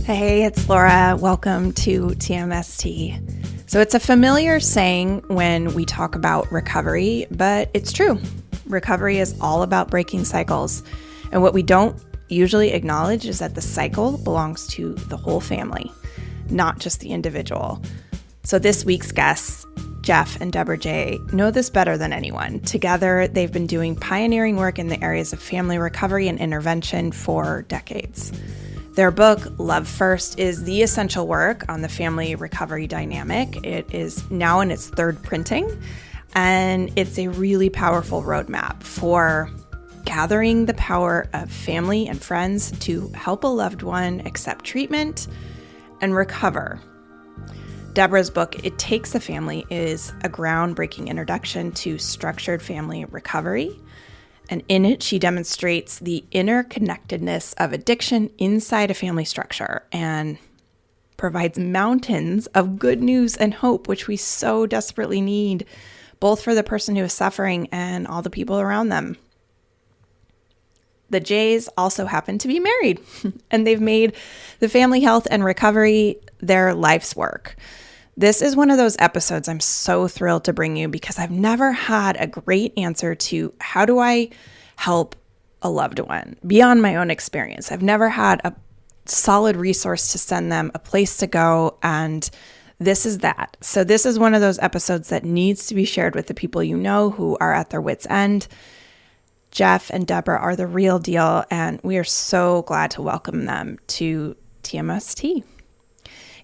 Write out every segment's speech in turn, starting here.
Hey, it's Laura. Welcome to TMST. So it's a familiar saying when we talk about recovery, but it's true. Recovery is all about breaking cycles. And what we don't usually acknowledge is that the cycle belongs to the whole family, not just the individual. So this week's guests, Jeff and Debra Jay, know this better than anyone. Together, they've been doing pioneering work in the areas of family recovery and intervention for decades. Their book, Love First, is the essential work on the family recovery dynamic. It is now in its third printing, and it's a really powerful roadmap for gathering the power of family and friends to help a loved one accept treatment and recover. Debra's book, It Takes a Family, is a groundbreaking introduction to structured family recovery. And in it, she demonstrates the interconnectedness of addiction inside a family structure and provides mountains of good news and hope, which we so desperately need, both for the person who is suffering and all the people around them. The Jays also happen to be married, and they've made the family health and recovery their life's work. This is one of those episodes I'm so thrilled to bring you because I've never had a great answer to how do I help a loved one beyond my own experience. I've never had a solid resource to send them, a place to go, and this is that. So this is one of those episodes that needs to be shared with the people you know who are at their wits' end. Jeff and Debra are the real deal, and we are so glad to welcome them to TMST.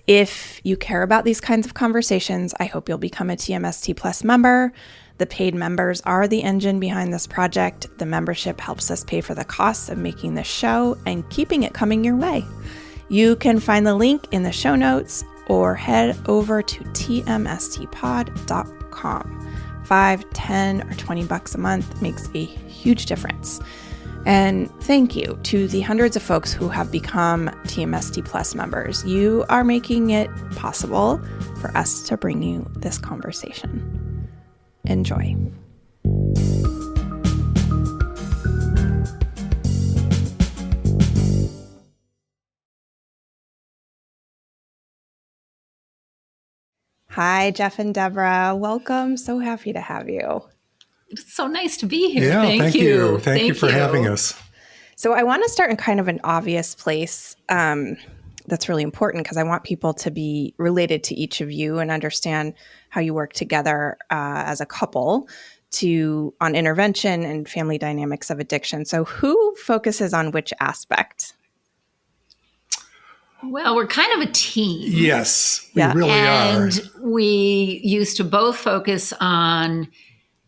If you care about these kinds of conversations, I hope you'll become a TMST Plus member. The paid members are the engine behind this project. The membership helps us pay for the costs of making this show and keeping it coming your way. You can find the link in the show notes or head over to tmstpod.com. 5, 10, or 20 bucks a month makes a huge difference. And thank you to the hundreds of folks who have become TMST Plus members. You are making it possible for us to bring you this conversation. Enjoy. Hi, Jeff and Debra. Welcome. So happy to have you. It's so nice to be here. Yeah, thank you. Thank you for having us. So I want to start in kind of an obvious place that's really important because I want people to be related to each of you and understand how you work together as a couple on intervention and family dynamics of addiction. So who focuses on which aspect? Well, we're kind of a team. Yes, we really are. And we used to both focus on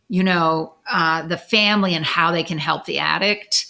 the family and how they can help the addict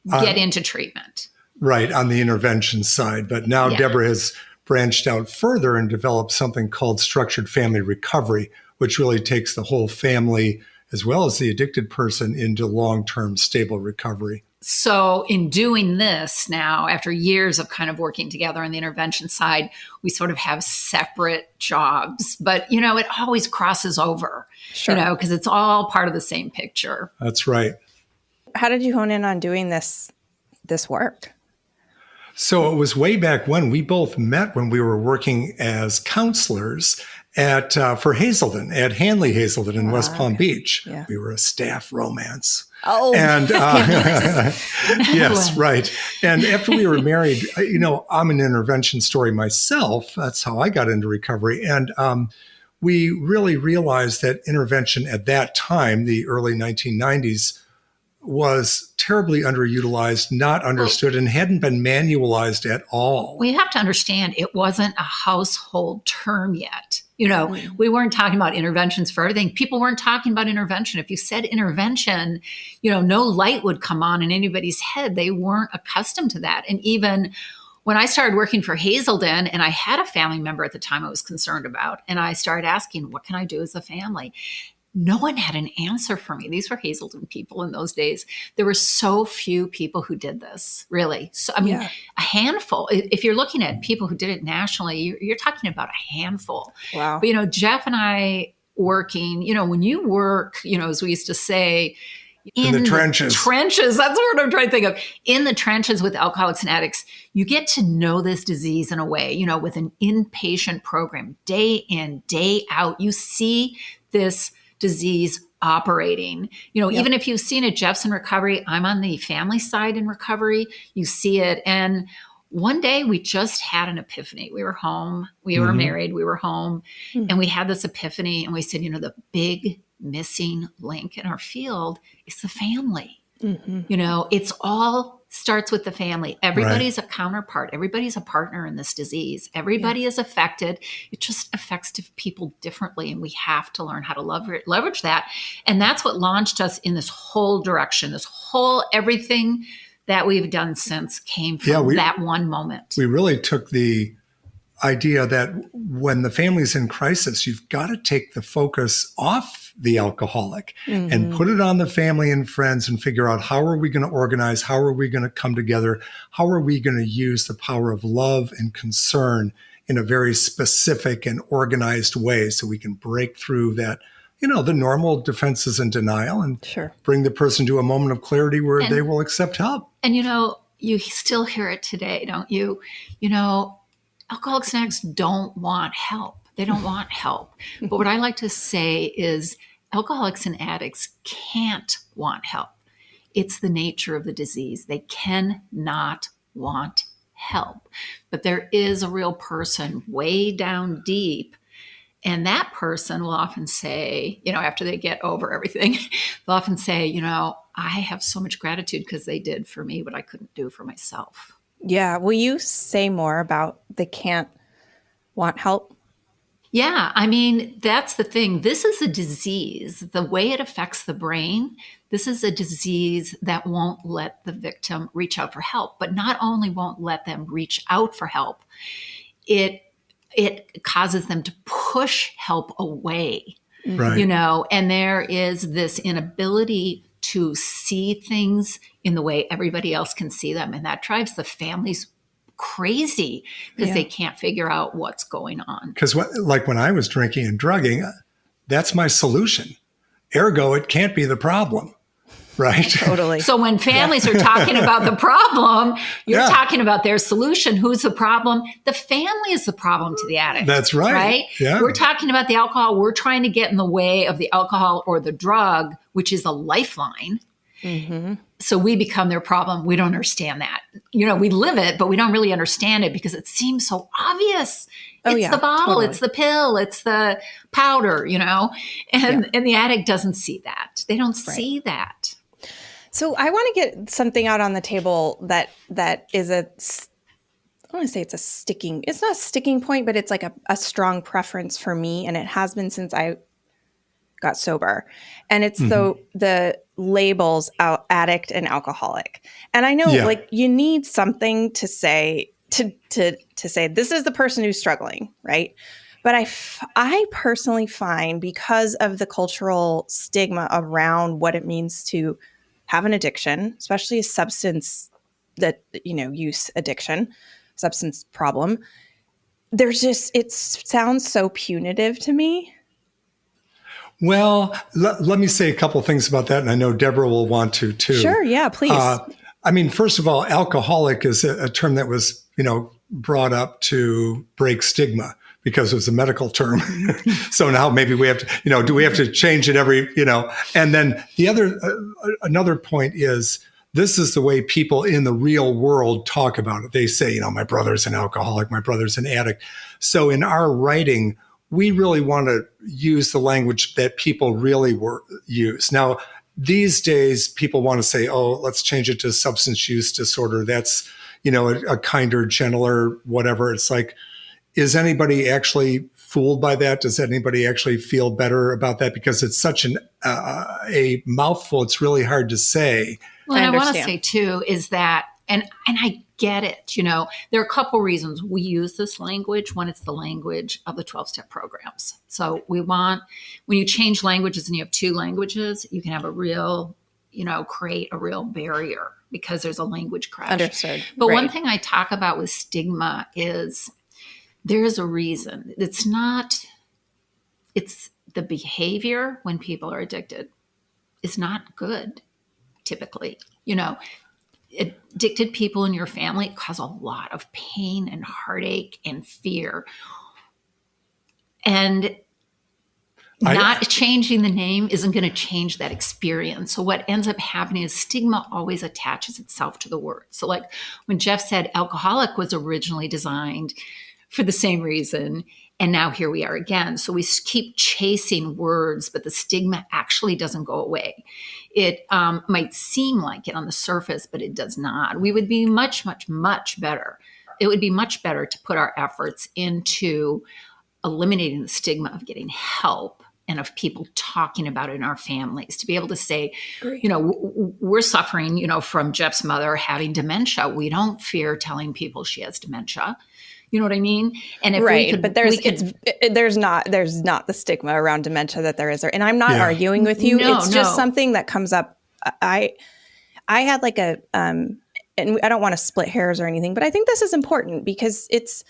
get into treatment. Right, on the intervention side. But now Debra has branched out further and developed something called structured family recovery, which really takes the whole family as well as the addicted person into long-term stable recovery. So in doing this now, after years of kind of working together on the intervention side, we sort of have separate jobs. But, it always crosses over, because it's all part of the same picture. That's right. How did you hone in on doing this work? So it was way back when we both met when we were working as counselors for Hazelden, at Hanley Hazelden in West Palm Beach. Yeah. We were a staff romance. Oh, and yes, right. And after we were married, I'm an intervention story myself. That's how I got into recovery. And we really realized that intervention at that time, the early 1990s, was terribly underutilized, not understood, and hadn't been manualized at all. We have to understand it wasn't a household term yet. We weren't talking about interventions for everything. People weren't talking about intervention. If you said intervention, no light would come on in anybody's head. They weren't accustomed to that. And even when I started working for Hazelden, and I had a family member at the time I was concerned about, and I started asking, what can I do as a family? No one had an answer for me. These were Hazelden people in those days. There were so few people who did this, really. So, a handful. If you're looking at people who did it nationally, you're talking about a handful. Wow. But, Jeff and I working, when you work, as we used to say, In the trenches. Trenches. That's what I'm trying to think of. In the trenches with alcoholics and addicts, you get to know this disease in a way, with an inpatient program, day in, day out. You see this disease operating. Even if you've seen it, Jeff's in recovery. I'm on the family side in recovery. You see it. And one day we just had an epiphany. We were home. We were married. We were home. And we had this epiphany. And we said, the big missing link in our field is the family. It's all starts with the family. Everybody's a counterpart. Everybody's a partner in this disease. Everybody is affected. It just affects people differently. And we have to learn how to leverage that. And that's what launched us in this whole direction, this whole everything that we've done since came from that one moment. We really took the idea that when the family's in crisis, you've got to take the focus off the alcoholic and put it on the family and friends and figure out, how are we going to organize? How are we going to come together? How are we going to use the power of love and concern in a very specific and organized way so we can break through that, the normal defenses and denial and bring the person to a moment of clarity where they will accept help. And, you still hear it today, don't you? Alcoholics and addicts don't want help. They don't want help. But what I like to say is alcoholics and addicts can't want help. It's the nature of the disease. They cannot want help. But there is a real person way down deep. And that person will often say, after they get over everything, they'll often say, I have so much gratitude because they did for me what I couldn't do for myself. Yeah. Will you say more about they can't want help? Yeah. That's the thing. This is a disease. The way it affects the brain, this is a disease that won't let the victim reach out for help. But not only won't let them reach out for help, it causes them to push help away, right. And there is this inability to see things in the way everybody else can see them. And that drives the families crazy because they can't figure out what's going on. Because when I was drinking and drugging, that's my solution. Ergo, it can't be the problem. Right. Totally. So when families are talking about the problem, you're talking about their solution. Who's the problem? The family is the problem to the addict. That's right. Right? Yeah. We're talking about the alcohol. We're trying to get in the way of the alcohol or the drug, which is a lifeline. So we become their problem. We don't understand that. We live it, but we don't really understand it because it seems so obvious. It's the bottle, it's the pill, it's the powder, and the addict doesn't see that. They don't see that. So I want to get something out on the table that is I want to say it's not a sticking point, but it's like a strong preference for me. And it has been since I got sober. And it's the labels addict and alcoholic. And I know you need something to say, to say, this is the person who's struggling, right? But I personally find, because of the cultural stigma around what it means to have an addiction, especially a substance use addiction, substance problem, it sounds so punitive to me. Well, let me say a couple of things about that. And I know Debra will want to too. Sure. Yeah, please. First of all, alcoholic is a term that was, brought up to break stigma, because it was a medical term. So now maybe we have to, do we have to change it every, and then another point is, this is the way people in the real world talk about it. They say, my brother's an alcoholic, my brother's an addict. So in our writing, we really want to use the language that people really use. Now, these days, people want to say, let's change it to substance use disorder. That's, a kinder, gentler, whatever. It's like, is anybody actually fooled by that? Does anybody actually feel better about that? Because it's such a mouthful. It's really hard to say. Well, and I want to say too is that, and I get it. There are a couple reasons we use this language when it's the language of the 12-step programs. So when you change languages and you have two languages, you can have a real, create a real barrier because there's a language crash. Understood. But one thing I talk about with stigma is, there's a reason. It's the behavior when people are addicted is not good. typically. You know, addicted people in your family cause a lot of pain and heartache and fear. And not changing the name isn't going to change that experience. So what ends up happening is stigma always attaches itself to the word. So like when Jeff said alcoholic was originally designed for the same reason, and now here we are again. So we keep chasing words, but the stigma actually doesn't go away. It might seem like it on the surface, but it does not. We would be much, much, much better. It would be much better to put our efforts into eliminating the stigma of getting help and of people talking about it in our families, to be able to say, you know, we're suffering, you know, from Jeff's mother having dementia. We don't fear telling people she has dementia. You know what I mean? And if right, we could, but there's not the stigma around dementia that there is there. And I'm not arguing with you. It's just something that comes up. I had like a and I don't want to split hairs or anything, but I think this is important because it's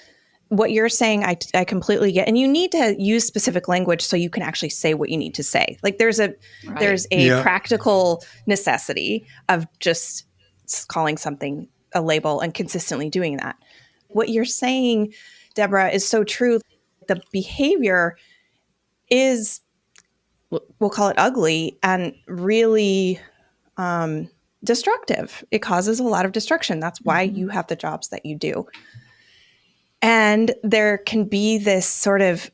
what you're saying. I completely get, and you need to use specific language so you can actually say what you need to say. Like there's a practical necessity of just calling something a label and consistently doing that. What you're saying, Debra, is so true. The behavior is, we'll call it ugly and really destructive. It causes a lot of destruction. That's why you have the jobs that you do. And there can be this sort of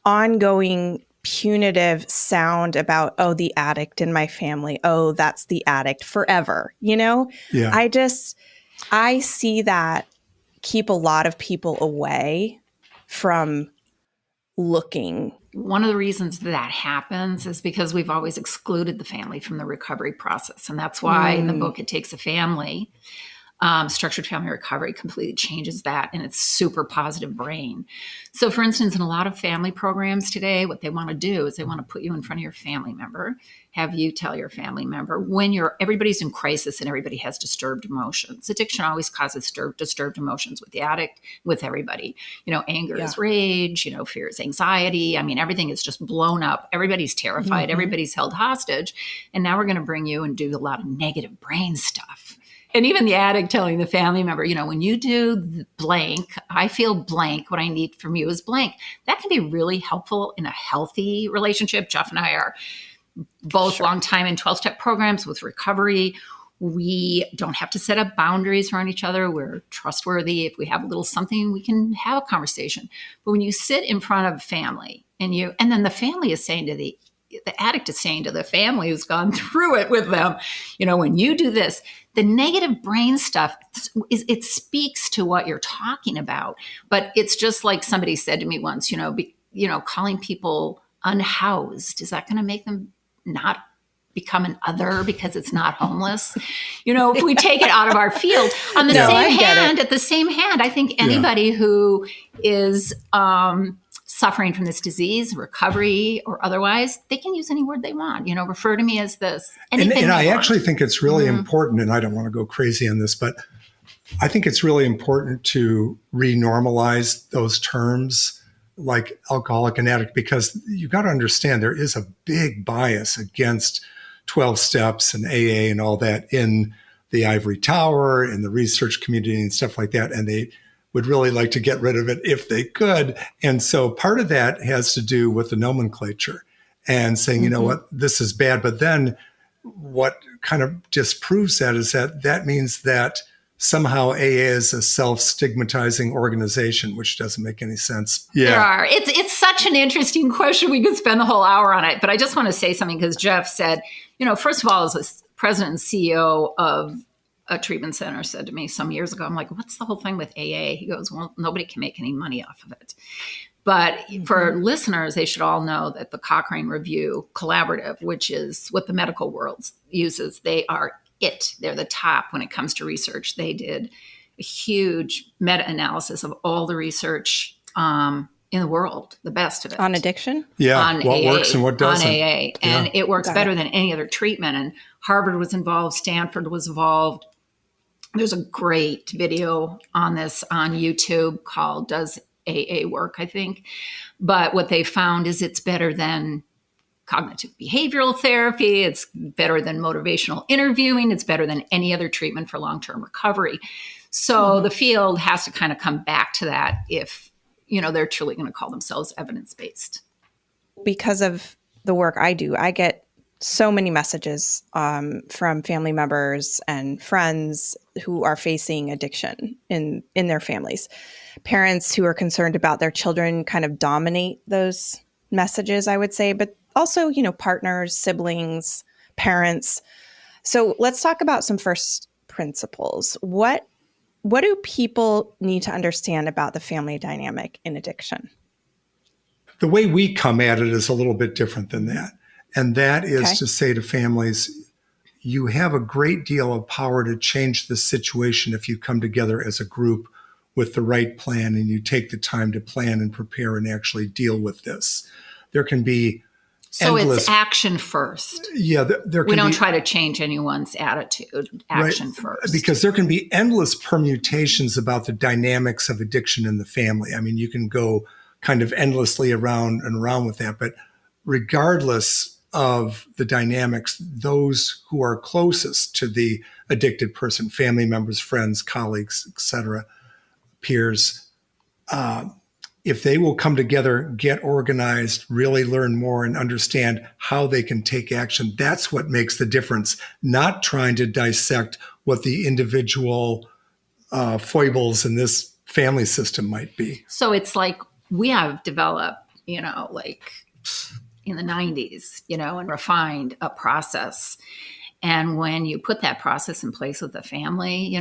ongoing punitive sound about, oh, the addict in my family. Oh, that's the addict forever. You know, I see that keep a lot of people away from looking. One of the reasons that happens is because we've always excluded the family from the recovery process. And that's why in the book, It Takes a Family, Structured Family Recovery completely changes that, and it's super positive brain. So for instance, in a lot of family programs today, what they want to do is they want to put you in front of your family member, have you tell your family member when everybody's in crisis and everybody has disturbed emotions. Addiction always causes disturbed emotions with the addict, with everybody. You know, anger is rage, you know, fear is anxiety. I mean, everything is just blown up. Everybody's terrified. Everybody's held hostage. And now we're going to bring you and do a lot of negative brain stuff. And even the addict telling the family member, you know, when you do blank, I feel blank. What I need from you is blank. That can be really helpful in a healthy relationship. Jeff and I are both long time in 12-step programs with recovery. We don't have to set up boundaries around each other. We're trustworthy. If we have a little something, we can have a conversation. But when you sit in front of family and then the family is saying to the addict is saying to the family who's gone through it with them, you know, when you do this, the negative brain stuff, it speaks to what you're talking about. But it's just like somebody said to me once, calling people unhoused, is that going to make them not become an other because it's not homeless? You know, if we take it out of our field. On the same hand, I think anybody who is suffering from this disease, recovery or otherwise, they can use any word they want. You know, refer to me as this. And I actually think it's really important, and I don't want to go crazy on this, but I think it's really important to renormalize those terms like alcoholic and addict, because you got to understand there is a big bias against 12 steps and AA and all that in the ivory tower, in the research community and stuff like that. And they would really like to get rid of it if they could. And so part of that has to do with the nomenclature and saying, you know what, this is bad. But then what kind of disproves that is that means that somehow AA is a self-stigmatizing organization, which doesn't make any sense. Yeah. There are. It's such an interesting question. We could spend the whole hour on it. But I just want to say something because Jeff said, you know, first of all, as a president and CEO of a treatment center said to me some years ago, I'm like, what's the whole thing with AA? He goes, well, nobody can make any money off of it. But for listeners, they should all know that the Cochrane Review Collaborative, which is what the medical world uses, they're the top when it comes to research. They did a huge meta-analysis of all the research in the world, the best of it. On addiction? Yeah, on what AA, works and what doesn't. On AA. And it works better than any other treatment. And Harvard was involved, Stanford was involved. There's a great video on this on YouTube called Does AA Work, I think. But what they found is it's better than cognitive behavioral therapy. It's better than motivational interviewing. It's better than any other treatment for long-term recovery. So the field has to kind of come back to that if, they're truly going to call themselves evidence-based. Because of the work I do, I get so many messages from family members and friends who are facing addiction in their families. Parents who are concerned about their children kind of dominate those messages, I would say, but also, partners, siblings, parents. So let's talk about some first principles. What do people need to understand about the family dynamic in addiction? The way we come at it is a little bit different than that. And that is to say to families, you have a great deal of power to change the situation if you come together as a group with the right plan and you take the time to plan and prepare and actually deal with this. There can be endless... it's action first. Yeah. We don't try to change anyone's attitude. Action first. Because there can be endless permutations about the dynamics of addiction in the family. I mean, you can go kind of endlessly around and around with that. But regardless of the dynamics, those who are closest to the addicted person, family members, friends, colleagues, etc., peers, if they will come together, get organized, really learn more and understand how they can take action, that's what makes the difference, not trying to dissect what the individual foibles in this family system might be. So it's like we have developed, like in the 90s, and refined a process. And when you put that process in place with the family,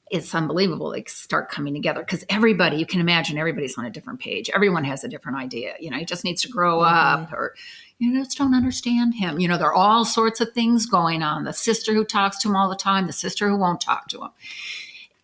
it's unbelievable. They start coming together because everybody, you can imagine everybody's on a different page. Everyone has a different idea. He just needs to grow up or, just don't understand him. There are all sorts of things going on. The sister who talks to him all the time, the sister who won't talk to him.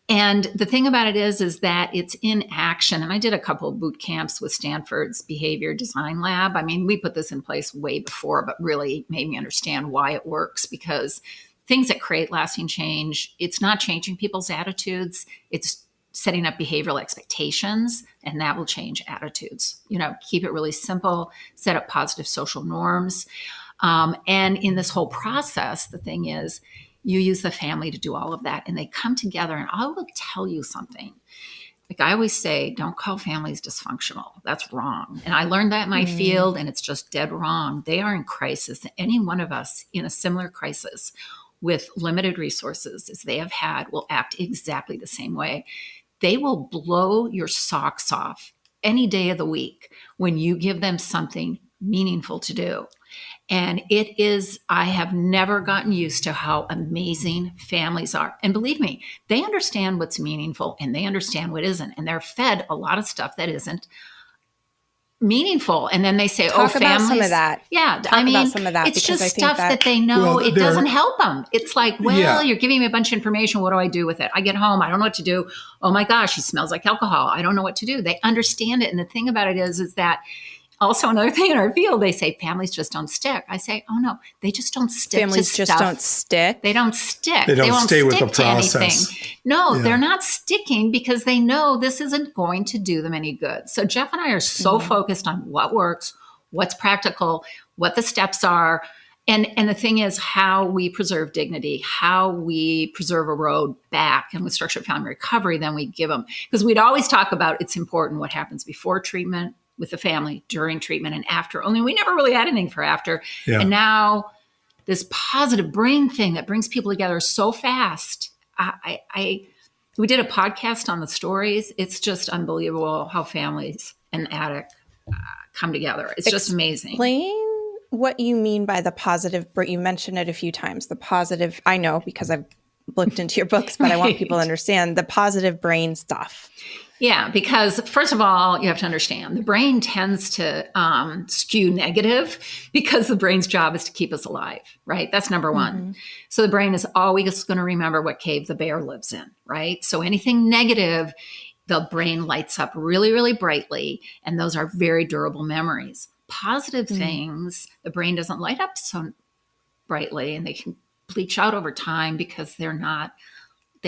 And the thing about it is that it's in action. And I did a couple of boot camps with Stanford's Behavior Design Lab. I mean, we put this in place way before, but really made me understand why it works, because things that create lasting change, it's not changing people's attitudes. It's setting up behavioral expectations, and that will change attitudes. Keep it really simple, set up positive social norms. And in this whole process, the thing is, you use the family to do all of that, and they come together. And I will tell you something. Like I always say, don't call families dysfunctional. That's wrong. And I learned that in my field, and it's just dead wrong. They are in crisis. Any one of us in a similar crisis with limited resources as they have had will act exactly the same way. They will blow your socks off any day of the week when you give them something meaningful to do. And I have never gotten used to how amazing families are. And believe me, they understand what's meaningful and they understand what isn't. And they're fed a lot of stuff that isn't meaningful. And then they say, Talk families. About some of that. Yeah. Talk about some of that, it's just stuff that they know it doesn't help them. It's like, you're giving me a bunch of information. What do I do with it? I get home. I don't know what to do. Oh my gosh, he smells like alcohol. I don't know what to do. They understand it. And the thing about it is that also another thing in our field, they say families just don't stick. I say, oh no, they just don't stick families to just stuff. Don't stick. They don't stick. They won't stay with the to process. Anything. No, they're not sticking because they know this isn't going to do them any good. So Jeff and I are so focused on what works, what's practical, what the steps are. And the thing is how we preserve dignity, how we preserve a road back. And with structured family recovery, then we give them, because we'd always talk about it's important what happens before treatment with the family, during treatment, and after. Only we never really had anything for after. Yeah. And now this positive brain thing that brings people together so fast. We did a podcast on the stories. It's just unbelievable how families and addict come together. It's just amazing. Explain what you mean by the positive. You mentioned it a few times. The positive, I know because I've looked into your books, but I want people to understand the positive brain stuff. Yeah, because first of all, you have to understand the brain tends to skew negative because the brain's job is to keep us alive, right? That's number one. So the brain is always going to remember what cave the bear lives in, right? So anything negative, the brain lights up really, really brightly, and those are very durable memories. Positive things, the brain doesn't light up so brightly, and they can bleach out over time because they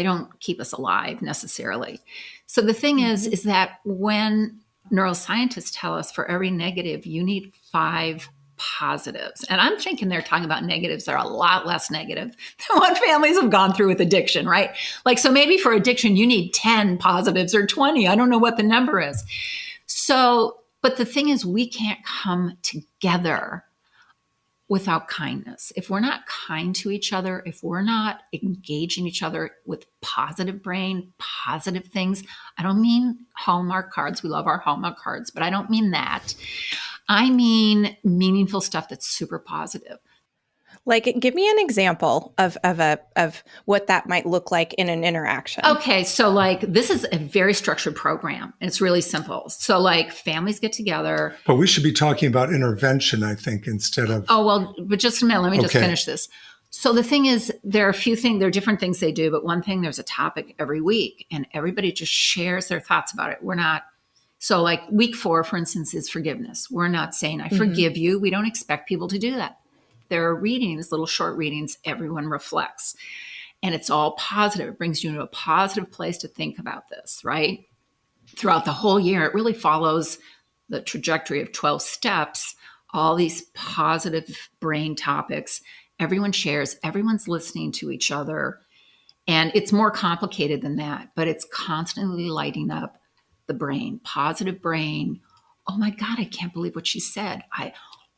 don't keep us alive necessarily. So the thing is that when neuroscientists tell us for every negative, you need 5 positives. And I'm thinking they're talking about negatives that are a lot less negative than what families have gone through with addiction, right? Like, so maybe for addiction, you need 10 positives or 20. I don't know what the number is. So, but the thing is, we can't come together without kindness. If we're not kind to each other, if we're not engaging each other with positive brain, positive things, I don't mean Hallmark cards. We love our Hallmark cards, but I don't mean that. I mean meaningful stuff that's super positive. Like, give me an example of what that might look like in an interaction. Okay, so like this is a very structured program. And it's really simple. So like families get together. But we should be talking about intervention, I think, instead of. Oh, well, but just a minute. Let me just finish this. So the thing is, there are different things they do, but one thing, there's a topic every week and everybody just shares their thoughts about it. So like week 4, for instance, is forgiveness. We're not saying, I forgive you. We don't expect people to do that. There are readings, little short readings, everyone reflects. And it's all positive. It brings you to a positive place to think about this, right? Throughout the whole year, it really follows the trajectory of 12 steps, all these positive brain topics. Everyone shares, everyone's listening to each other. And it's more complicated than that, but it's constantly lighting up the brain, positive brain. Oh my God, I can't believe what she said.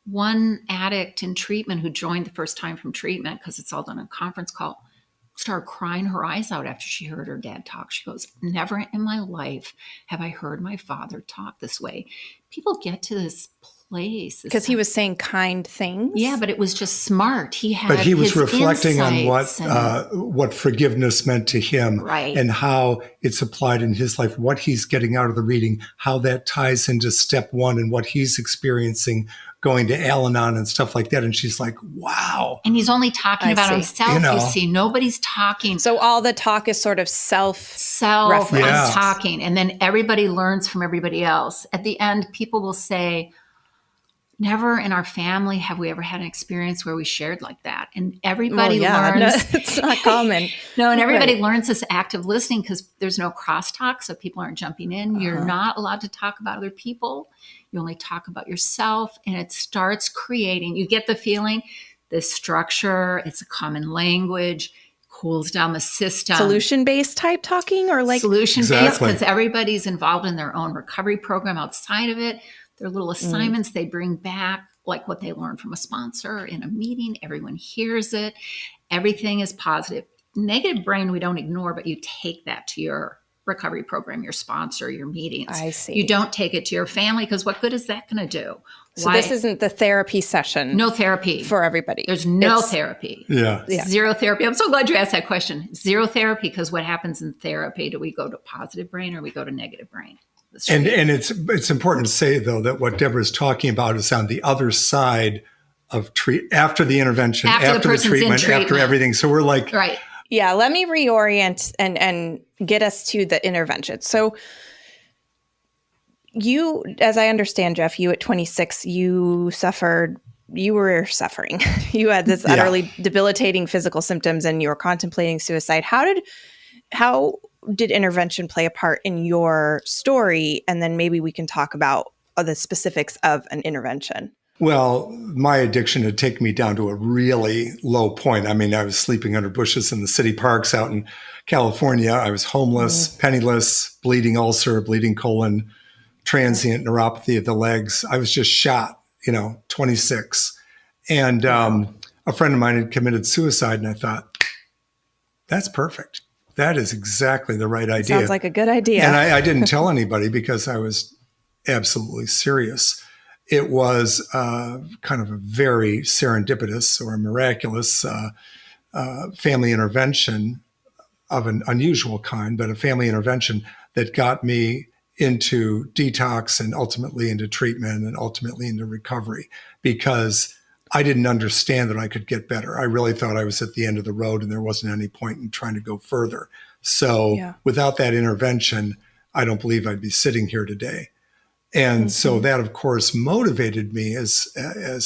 One addict in treatment who joined the first time from treatment, because it's all done on conference call, started crying her eyes out after she heard her dad talk. She goes, never in my life have I heard my father talk this way. People get to this place. Because he was saying kind things? Yeah, but it was just smart. But he was reflecting on what forgiveness meant to him, right, and how it's applied in his life, what he's getting out of the reading, how that ties into step 1 and what he's experiencing going to Al-Anon and stuff like that. And she's like, wow. And he's only talking about himself, you see. Nobody's talking. So all the talk is sort of self talking. And then everybody learns from everybody else. At the end, people will say, never in our family have we ever had an experience where we shared like that. And everybody learns. No, it's not common. No, and everybody learns this active listening because there's no crosstalk, so people aren't jumping in. You're not allowed to talk about other people. You only talk about yourself, and it starts creating, you get the feeling, this structure, it's a common language, cools down the system. Solution-based type talking, or like? Solution-based, because everybody's involved in their own recovery program outside of it. There are little assignments they bring back, like what they learned from a sponsor in a meeting. Everyone hears it. Everything is positive. Negative brain, we don't ignore, but you take that to your recovery program, your sponsor, your meetings. I see. You don't take it to your family, because what good is that going to do? So this isn't the therapy session. No therapy. For everybody. There's no therapy. Yeah. Zero therapy. I'm so glad you asked that question. Zero therapy, because what happens in therapy? Do we go to positive brain or we go to negative brain? And it's important to say, though, that what Debra's talking about is on the other side of after the intervention, after the treatment, after everything. So we're like... Right. Yeah, let me reorient and get us to the intervention. So you, as I understand, Jeff, you at 26, you were suffering. You had this utterly debilitating physical symptoms and you were contemplating suicide. How did intervention play a part in your story? And then maybe we can talk about the specifics of an intervention. Well, my addiction had taken me down to a really low point. I mean, I was sleeping under bushes in the city parks out in California. I was homeless, penniless, bleeding ulcer, bleeding colon, transient neuropathy of the legs. I was just shot, 26. And a friend of mine had committed suicide, and I thought, that's perfect. That is exactly the right idea. Sounds like a good idea. And I didn't tell anybody because I was absolutely serious. It was kind of a very serendipitous or miraculous family intervention of an unusual kind, but a family intervention that got me into detox and ultimately into treatment and ultimately into recovery, because I didn't understand that I could get better. I really thought I was at the end of the road and there wasn't any point in trying to go further. So without that intervention, I don't believe I'd be sitting here today. And so that, of course, motivated me as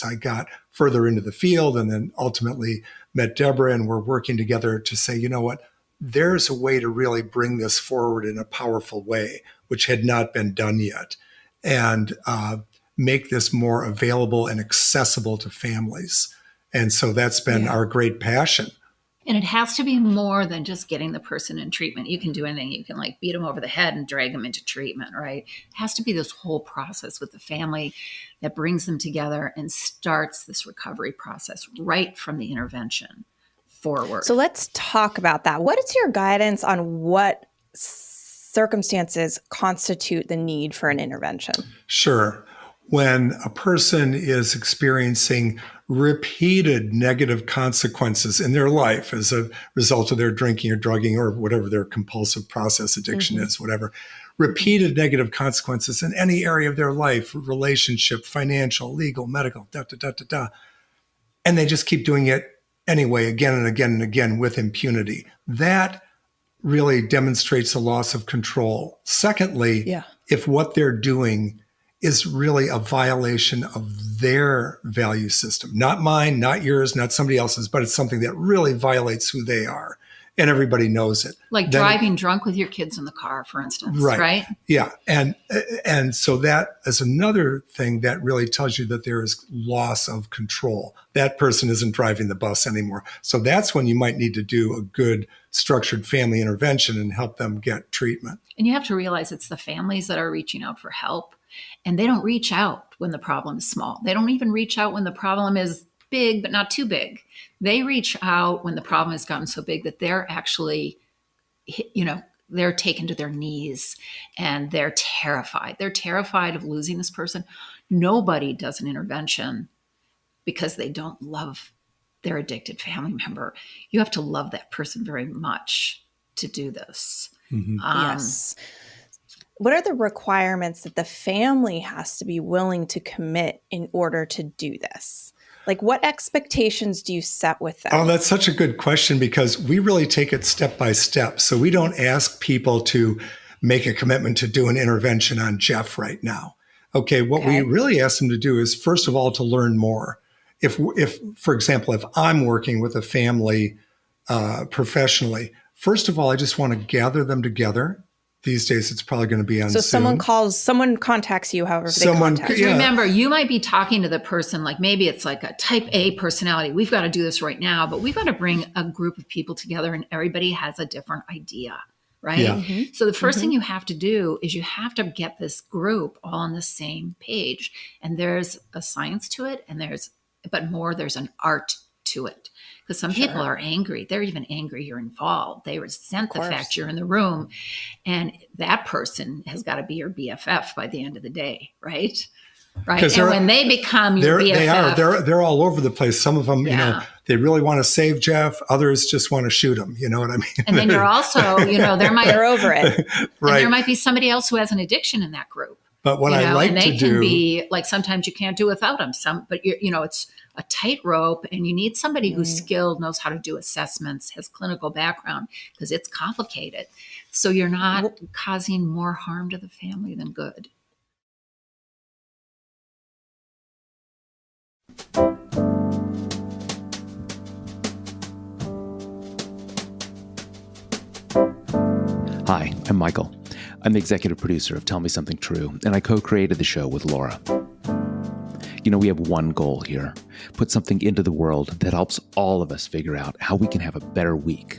I got further into the field, and then ultimately met Debra, and we're working together to say, you know what, there's a way to really bring this forward in a powerful way, which had not been done yet. And make this more available and accessible to families. And so that's been our great passion. And it has to be more than just getting the person in treatment. You can do anything. You can beat them over the head and drag them into treatment, right? It has to be this whole process with the family that brings them together and starts this recovery process right from the intervention forward. So let's talk about that. What is your guidance on what circumstances constitute the need for an intervention? Sure. When a person is experiencing repeated negative consequences in their life as a result of their drinking or drugging or whatever their compulsive process addiction is, whatever, repeated negative consequences in any area of their life, relationship, financial, legal, medical, and they just keep doing it anyway, again and again and again with impunity. That really demonstrates a loss of control. Secondly, if what they're doing is really a violation of their value system, not mine, not yours, not somebody else's, but it's something that really violates who they are. And everybody knows it. Like driving drunk with your kids in the car, for instance, right? Yeah. And so that is another thing that really tells you that there is loss of control. That person isn't driving the bus anymore. So that's when you might need to do a good structured family intervention and help them get treatment. And you have to realize it's the families that are reaching out for help. And they don't reach out when the problem is small. They don't even reach out when the problem is big, but not too big. They reach out when the problem has gotten so big that they're actually, they're taken to their knees and they're terrified. They're terrified of losing this person. Nobody does an intervention because they don't love their addicted family member. You have to love that person very much to do this. Yes. What are the requirements that the family has to be willing to commit in order to do this? Like, what expectations do you set with them? Oh, that's such a good question, because we really take it step by step. So we don't ask people to make a commitment to do an intervention on Jeff right now. Okay, what we really ask them to do is, first of all, to learn more. If for example, if I'm working with a family professionally, first of all, I just want to gather them together. These days, it's probably going to be on Zoom. So someone contacts you, however they contact you. Remember, you might be talking to the person, like maybe it's like a type A personality. We've got to do this right now, but we've got to bring a group of people together and everybody has a different idea, right? Yeah. So the first thing you have to do is you have to get this group all on the same page. And there's a science to it, and there's an art to it. Because some people are angry. They're even angry you're involved. They resent the fact you're in the room. And that person has got to be your BFF by the end of the day, right? Right. And when they become your BFF. They're all over the place. Some of them, they really want to save Jeff. Others just want to shoot him. You know what I mean? And then you're also, they're over it. Right. And there might be somebody else who has an addiction in that group. But what I like to do, and they can be like, sometimes you can't do without them. But it's a tightrope, and you need somebody who's skilled, knows how to do assessments, has clinical background, because it's complicated. So you're not causing more harm to the family than good. Hi, I'm Michael. I'm the executive producer of Tell Me Something True, and I co-created the show with Laura. We have one goal here: put something into the world that helps all of us figure out how we can have a better week.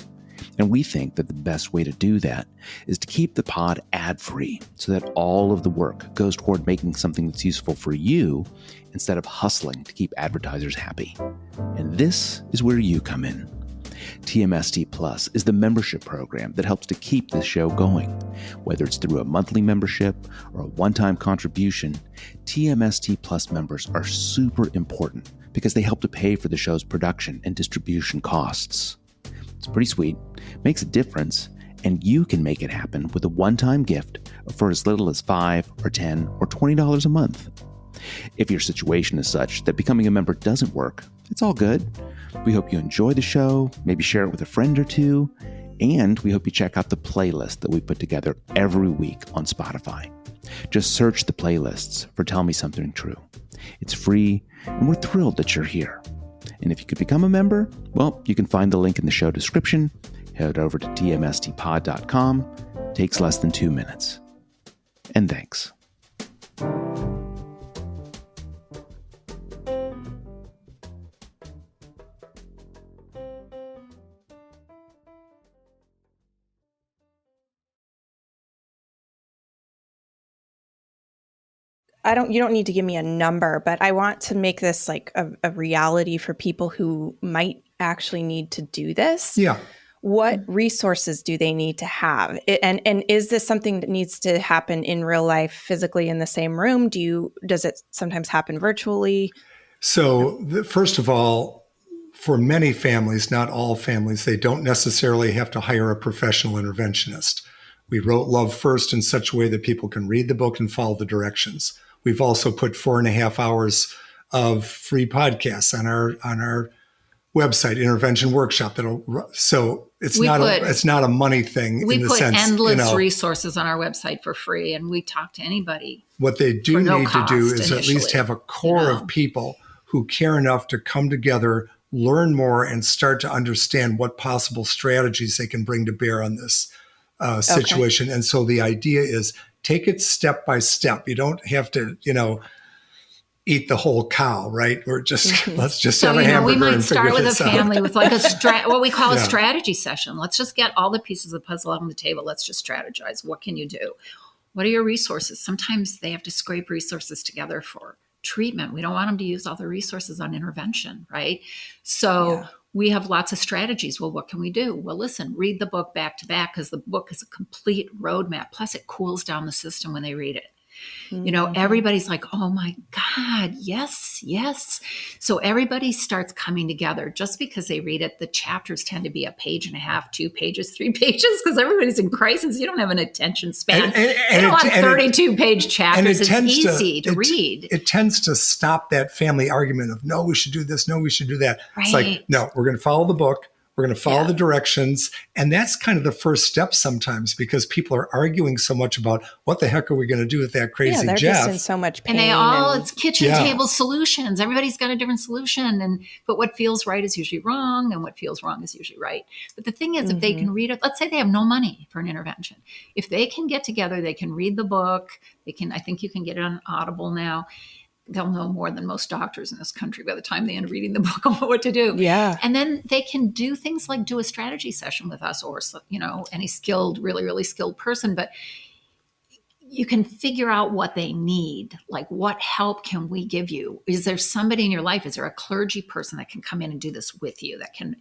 And we think that the best way to do that is to keep the pod ad-free, so that all of the work goes toward making something that's useful for you instead of hustling to keep advertisers happy. And this is where you come in. TMST Plus is the membership program that helps to keep this show going. Whether it's through a monthly membership or a one-time contribution, TMST Plus members are super important because they help to pay for the show's production and distribution costs. It's pretty sweet, makes a difference, and you can make it happen with a one-time gift for as little as $5 or $10 or $20 a month. If your situation is such that becoming a member doesn't work, it's all good. We hope you enjoy the show, maybe share it with a friend or two, and we hope you check out the playlist that we put together every week on Spotify. Just search the playlists for Tell Me Something True. It's free, and we're thrilled that you're here. And if you could become a member, well, you can find the link in the show description. Head over to tmstpod.com. Takes less than 2 minutes. And thanks. you don't need to give me a number, but I want to make this like a reality for people who might actually need to do this. Yeah. What resources do they need to have? And is this something that needs to happen in real life, physically in the same room? Does it sometimes happen virtually? So first of all, for many families, not all families, they don't necessarily have to hire a professional interventionist. We wrote Love First in such a way that people can read the book and follow the directions. We've also put 4.5 hours of free podcasts on our website, Intervention Workshop. So it's not a money thing. We in the put sense, endless resources on our website for free, and we talk to anybody. What they do need to do is at least have a core of people who care enough to come together, learn more, and start to understand what possible strategies they can bring to bear on this situation. And so the idea is take it step by step. You don't have to, eat the whole cow, right? Or just let's just have a hamburger. We might and start with a family with like what we call Yeah. a strategy session. Let's just get all the pieces of the puzzle on the table. Let's just strategize. What can you do? What are your resources? Sometimes they have to scrape resources together for treatment. We don't want them to use all the resources on intervention, right? So we have lots of strategies. Well, what can we do? Well, listen, read the book back to back because the book is a complete roadmap. Plus, it cools down the system when they read it. Everybody's like, oh my God, yes, yes. So everybody starts coming together. Just because they read it, the chapters tend to be 1.5 pages, 2 pages, 3 pages, because everybody's in crisis. You don't have an attention span. You don't want 32-page chapters. It's easy to read. It tends to stop that family argument of, no, we should do this, no, we should do that. Right. It's like, no, we're going to follow the book. We're going to follow the directions. And that's kind of the first step sometimes because people are arguing so much about what the heck are we going to do with that crazy they're Jeff? just in so much pain. And it's kitchen table solutions. Everybody's got a different solution. But what feels right is usually wrong. And what feels wrong is usually right. But the thing is, if they can read it, let's say they have no money for an intervention. If they can get together, they can read the book. I think you can get it on Audible now. They'll know more than most doctors in this country by the time they end up reading the book on what to do. Yeah. And then they can do things like do a strategy session with us or, any skilled, really, really skilled person. But you can figure out what they need. Like, what help can we give you? Is there somebody in your life? Is there a clergy person that can come in and do this with you? That can,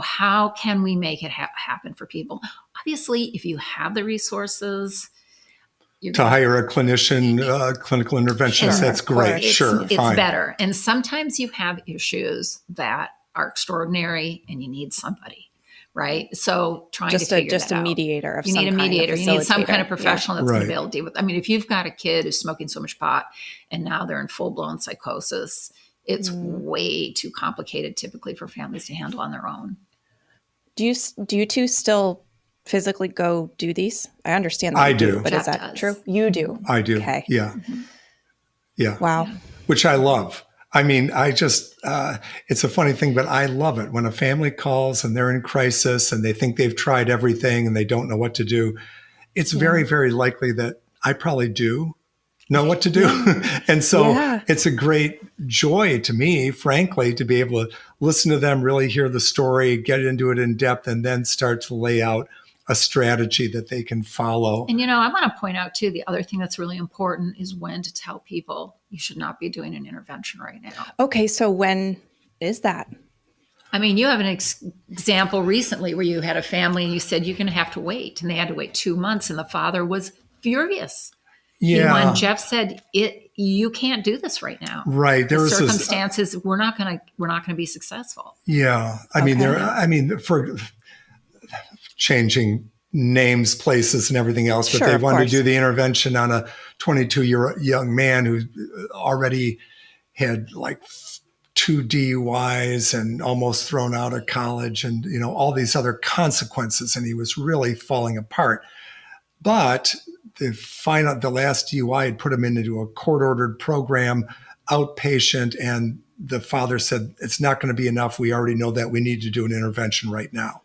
how can we make it happen for people? Obviously, if you have the resources, to hire a clinician, clinical interventionist, that's great. It's better. And sometimes you have issues that are extraordinary and you need somebody, right? So trying to figure that out. Just a mediator of some kind. You need a mediator. You need some kind of professional that's going to be able to deal with. If you've got a kid who's smoking so much pot and now they're in full-blown psychosis, it's way too complicated typically for families to handle on their own. Do you two still physically go do these? I understand that I do. but is that true? You do? I do. Okay. Yeah. Yeah. Wow. Which I love. It's a funny thing, but I love it when a family calls and they're in crisis and they think they've tried everything and they don't know what to do. It's very, very likely that I probably do know what to do. And so it's a great joy to me, frankly, to be able to listen to them, really hear the story, get into it in depth, and then start to lay out a strategy that they can follow. And, I want to point out, too, the other thing that's really important is when to tell people you should not be doing an intervention right now. Okay, so when is that? You have an example recently where you had a family and you said you're going to have to wait. And they had to wait 2 months. And the father was furious. Yeah. When Jeff said, you can't do this right now. Right. There was circumstances, we're not going to be successful. Yeah. For changing names, places, and everything else, but they wanted to do the intervention on a 22-year young man who already had like 2 DUIs and almost thrown out of college and, all these other consequences. And he was really falling apart. But the last DUI had put him into a court-ordered program, outpatient, and the father said, it's not going to be enough. We already know that. We need to do an intervention right now.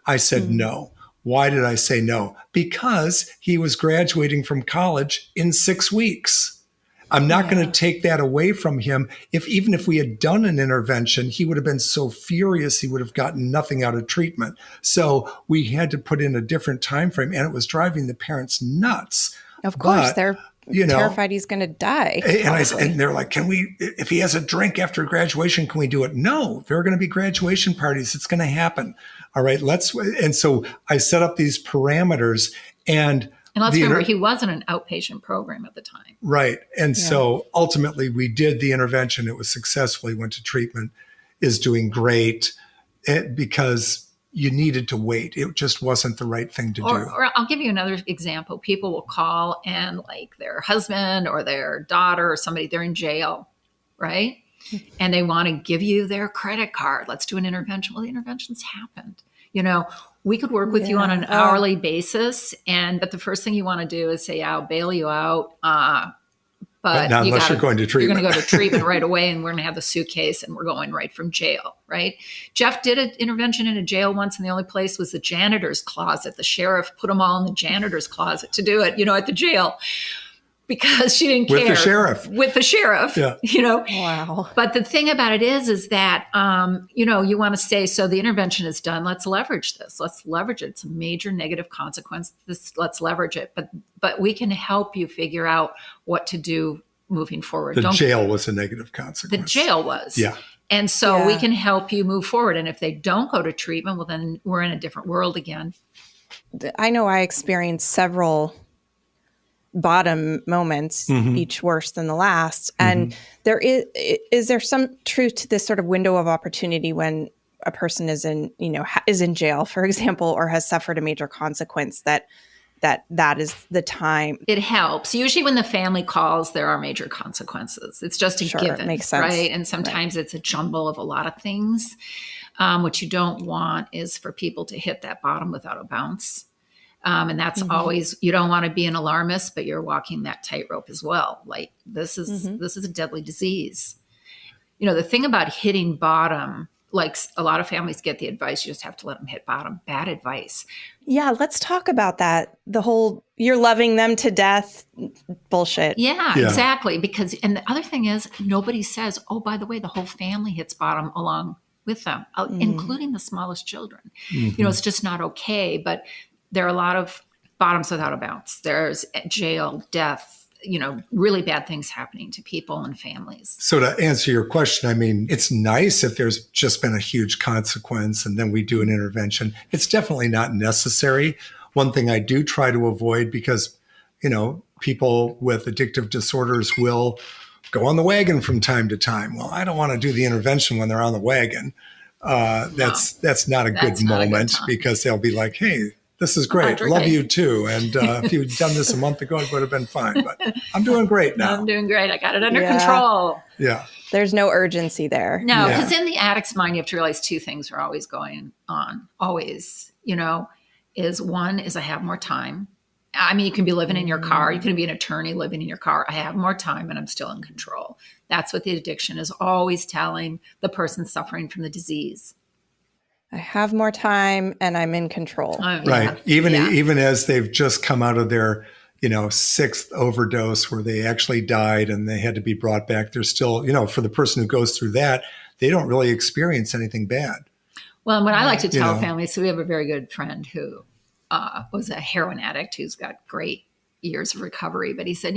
I said no. Why did I say no? Because he was graduating from college in 6 weeks. I'm not going to take that away from him. Even if we had done an intervention, he would have been so furious he would have gotten nothing out of treatment. So we had to put in a different time frame, and it was driving the parents nuts. Of course, they're terrified he's going to die. And they're like, if he has a drink after graduation, can we do it? No, there are going to be graduation parties. It's going to happen. All right, and so I set up these parameters and let's remember, he wasn't an outpatient program at the time. Right. And so ultimately we did the intervention. It was successful. He went to treatment, is doing great because you needed to wait. It just wasn't the right thing to do. Or I'll give you another example. People will call and like their husband or their daughter or somebody, they're in jail, right? And they want to give you their credit card. Let's do an intervention. Well, the intervention's happened. We could work with you on an hourly basis, but the first thing you want to do is say, I'll bail you out. But not unless you're going to treatment. You're going to go to treatment right away, and we're going to have the suitcase, and we're going right from jail, right? Jeff did an intervention in a jail once, and the only place was the janitor's closet. The sheriff put them all in the janitor's closet to do it, at the jail. Because she didn't care. With the sheriff. Yeah. Wow. But the thing about it is that, you want to say, so the intervention is done. Let's leverage this. Let's leverage it. It's a major negative consequence. Let's leverage it. But we can help you figure out what to do moving forward. The jail was a negative consequence. The jail was. Yeah. And so we can help you move forward. And if they don't go to treatment, well, then we're in a different world again. I know I experienced several bottom moments, each worse than the last. And there is there some truth to this sort of window of opportunity when a person is in jail, for example, or has suffered a major consequence that is the time? It helps. Usually when the family calls, there are major consequences. It's just a given, it makes sense. Right? And sometimes it's a jumble of a lot of things. What you don't want is for people to hit that bottom without a bounce. And that's always, you don't want to be an alarmist, but you're walking that tightrope as well. Like this is a deadly disease. The thing about hitting bottom, like a lot of families get the advice, you just have to let them hit bottom. Bad advice. Yeah. Let's talk about that. The whole, you're loving them to death bullshit. Yeah, exactly. And the other thing is nobody says, oh, by the way, the whole family hits bottom along with them, including the smallest children. It's just not okay. But there are a lot of bottoms without a bounce. There's jail, death, really bad things happening to people and families. So to answer your question, I mean, it's nice if there's just been a huge consequence and then we do an intervention. It's definitely not necessary. One thing I do try to avoid because, people with addictive disorders will go on the wagon from time to time. Well, I don't want to do the intervention when they're on the wagon. That's not a good moment because they'll be like, hey, this is great. Love you too. And if you'd done this a month ago, it would have been fine. But I'm doing great now. I'm doing great. I got it under control. Yeah. There's no urgency there. No, because in the addict's mind, you have to realize two things are always going on. Always, is one is I have more time. I mean, you can be living in your car. You can be an attorney living in your car. I have more time and I'm still in control. That's what the addiction is always telling the person suffering from the disease. I have more time and I'm in control. Right. Even as they've just come out of their, sixth overdose where they actually died and they had to be brought back. They're still, for the person who goes through that, they don't really experience anything bad. Well, and what I like to tell families, so we have a very good friend who was a heroin addict who's got great years of recovery, but he said,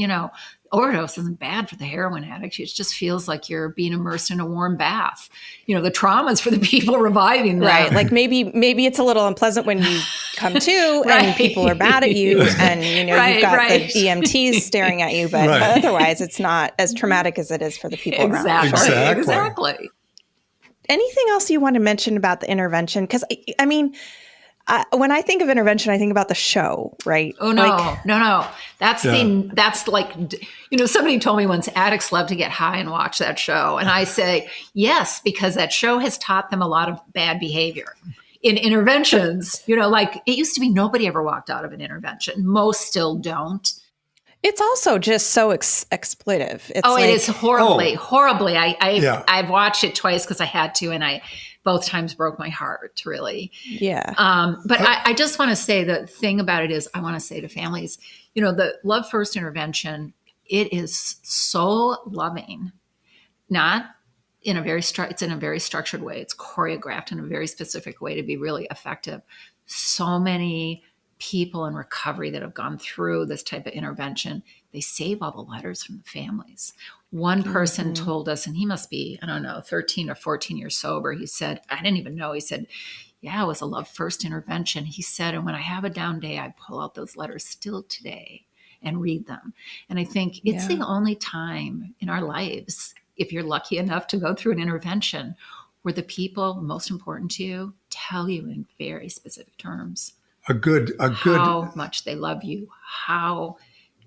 overdose isn't bad for the heroin addict. It just feels like you're being immersed in a warm bath. The trauma's for the people reviving them. Right. Like maybe it's a little unpleasant when you come to and people are mad at you and you've got the EMTs staring at you, but otherwise it's not as traumatic as it is for the people around. Exactly. Anything else you want to mention about the intervention? Because I mean, when I think of intervention, I think about the show, right? Oh, no, no. That's like, somebody told me once addicts love to get high and watch that show. And I say, yes, because that show has taught them a lot of bad behavior. In interventions, like it used to be nobody ever walked out of an intervention. Most still don't. It's also just so expletive. It is horribly. I've watched it twice because I had to, and I both times broke my heart, really. Yeah. But I just want to say the thing about it is I want to say to families, the Love First intervention, it is so loving, not in a very it's in a very structured way. It's choreographed in a very specific way to be really effective. So many people in recovery that have gone through this type of intervention, they save all the letters from the families. One person told us, and he must be, I don't know, 13 or 14 years sober. He said, I didn't even know. He said, yeah, it was a love first intervention. He said, and when I have a down day, I pull out those letters still today and read them. And I think it's the only time in our lives, if you're lucky enough to go through an intervention, where the people most important to you tell you in very specific terms how much they love you, how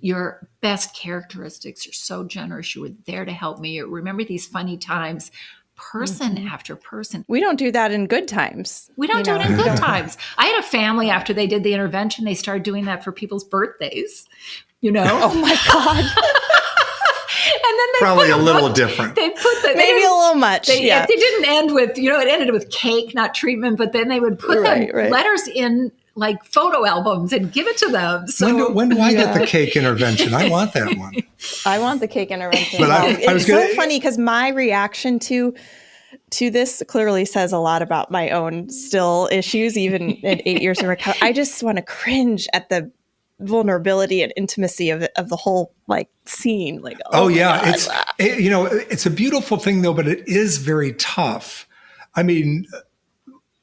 your best characteristics, you're so generous, you were there to help me, you remember these funny times, person after person. We don't do that in good times. We don't do it in good times. I had a family after they did the intervention, they started doing that for people's birthdays, Oh my God. And then they probably a little different. They put maybe a little much. It didn't end with, it ended with cake, not treatment, but then they would put letters in like photo albums and give it to them. So when do I get the cake intervention? I want that one. I want the cake intervention. But it's so funny because my reaction to this clearly says a lot about my own still issues, even at 8 years of recovery. I just want to cringe at the vulnerability and intimacy of the whole scene. It's a beautiful thing though, but it is very tough. I mean,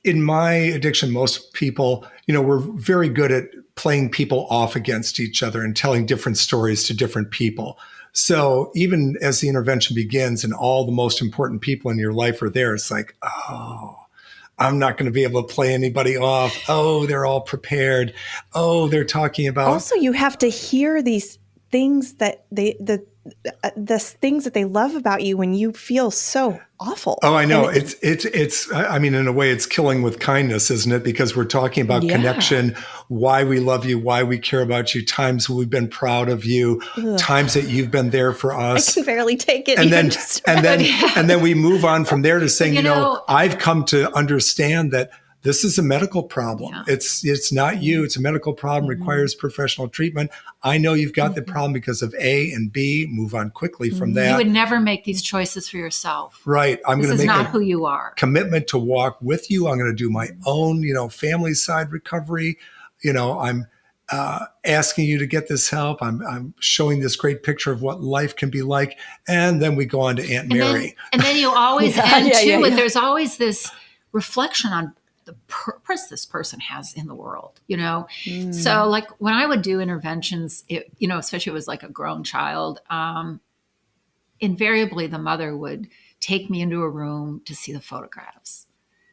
in my addiction, most people, we're very good at playing people off against each other and telling different stories to different people. So even as the intervention begins and all the most important people in your life are there, it's like, oh, I'm not going to be able to play anybody off. Oh, they're all prepared. Oh, they're talking about. Also, you have to hear these things that the things that they love about you when you feel so awful. Oh, I know. It's, I mean, in a way it's killing with kindness, isn't it? Because we're talking about connection, why we love you, why we care about you, times we've been proud of you, times that you've been there for us. I can barely take it. And then we move on from there to saying, I've come to understand that this is a medical problem. Yeah. It's not you. It's a medical problem, requires professional treatment. I know you've got the problem because of A and B. Move on quickly from that. You would never make these choices for yourself. Right. I'm going to make not who you are. Commitment to walk with you. I'm going to do my own, family side recovery. I'm asking you to get this help. I'm showing this great picture of what life can be like. And then we go on to Aunt Mary. And then you always end too with there's always this reflection on the purpose this person has in the world, So like when I would do interventions, especially if it was like a grown child, invariably the mother would take me into a room to see the photographs.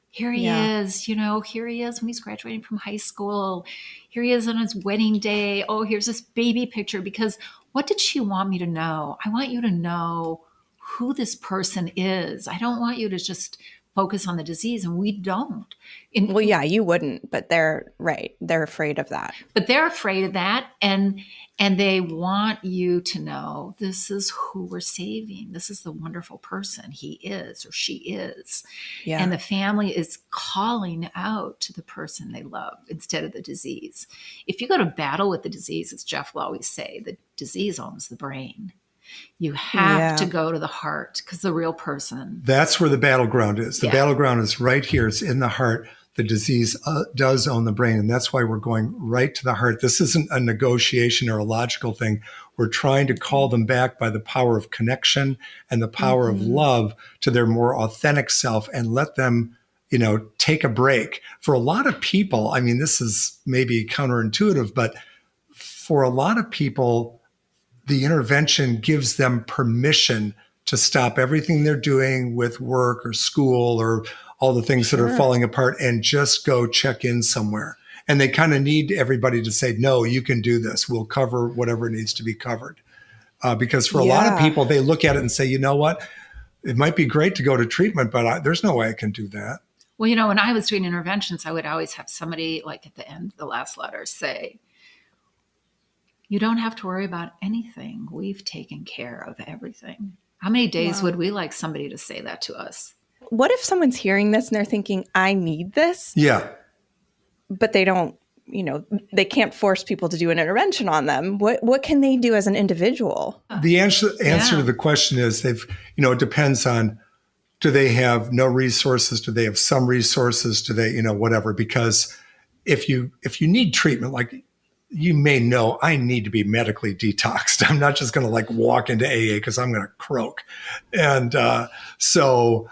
Here he is, here he is when he's graduating from high school. Here he is on his wedding day. Oh, here's this baby picture. Because what did she want me to know? I want you to know who this person is. I don't want you to just focus on the disease, and we don't. You wouldn't, but they're right. They're afraid of that. But they're afraid of that, and they want you to know this is who we're saving. This is the wonderful person he is or she is. Yeah. And the family is calling out to the person they love instead of the disease. If you go to battle with the disease, as Jeff will always say, the disease owns the brain. You have to go to the heart because the real person. That's where the battleground is. The battleground is right here. It's in the heart. The disease does own the brain. And that's why we're going right to the heart. This isn't a negotiation or a logical thing. We're trying to call them back by the power of connection and the power of love to their more authentic self and let them, take a break. For a lot of people, I mean, this is maybe counterintuitive, but for a lot of people, the intervention gives them permission to stop everything they're doing with work or school or all the things that are falling apart and just go check in somewhere. And they kind of need everybody to say, no, you can do this. We'll cover whatever needs to be covered. Because for a lot of people, they look at it and say, you know what? It might be great to go to treatment, but there's no way I can do that. Well, when I was doing interventions, I would always have somebody like at the end, the last letter say, you don't have to worry about anything. We've taken care of everything. How many days would we like somebody to say that to us? What if someone's hearing this and they're thinking, I need this? Yeah. But they don't, they can't force people to do an intervention on them. What can they do as an individual? The answer to the question is it depends on, do they have no resources? Do they have some resources? Do they, whatever? Because if you need treatment, like you may know, I need to be medically detoxed. I'm not just going to like walk into AA because I'm going to croak. And so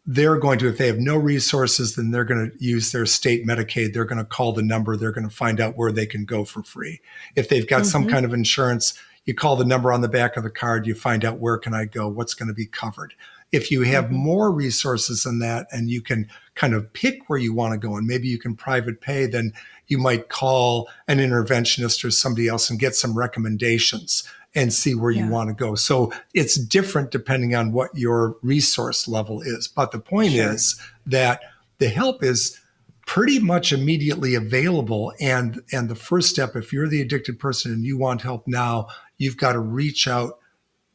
they're going to, if they have no resources, then they're going to use their state Medicaid. They're going to call the number. They're going to find out where they can go for free. If they've got some kind of insurance, you call the number on the back of the card. You find out, where can I go? What's going to be covered? If you have more resources than that and you can kind of pick where you want to go, and maybe you can private pay, then you might call an interventionist or somebody else and get some recommendations and see where you want to go. So it's different depending on what your resource level is. But the point is that the help is pretty much immediately available. And the first step, if you're the addicted person and you want help now, you've got to reach out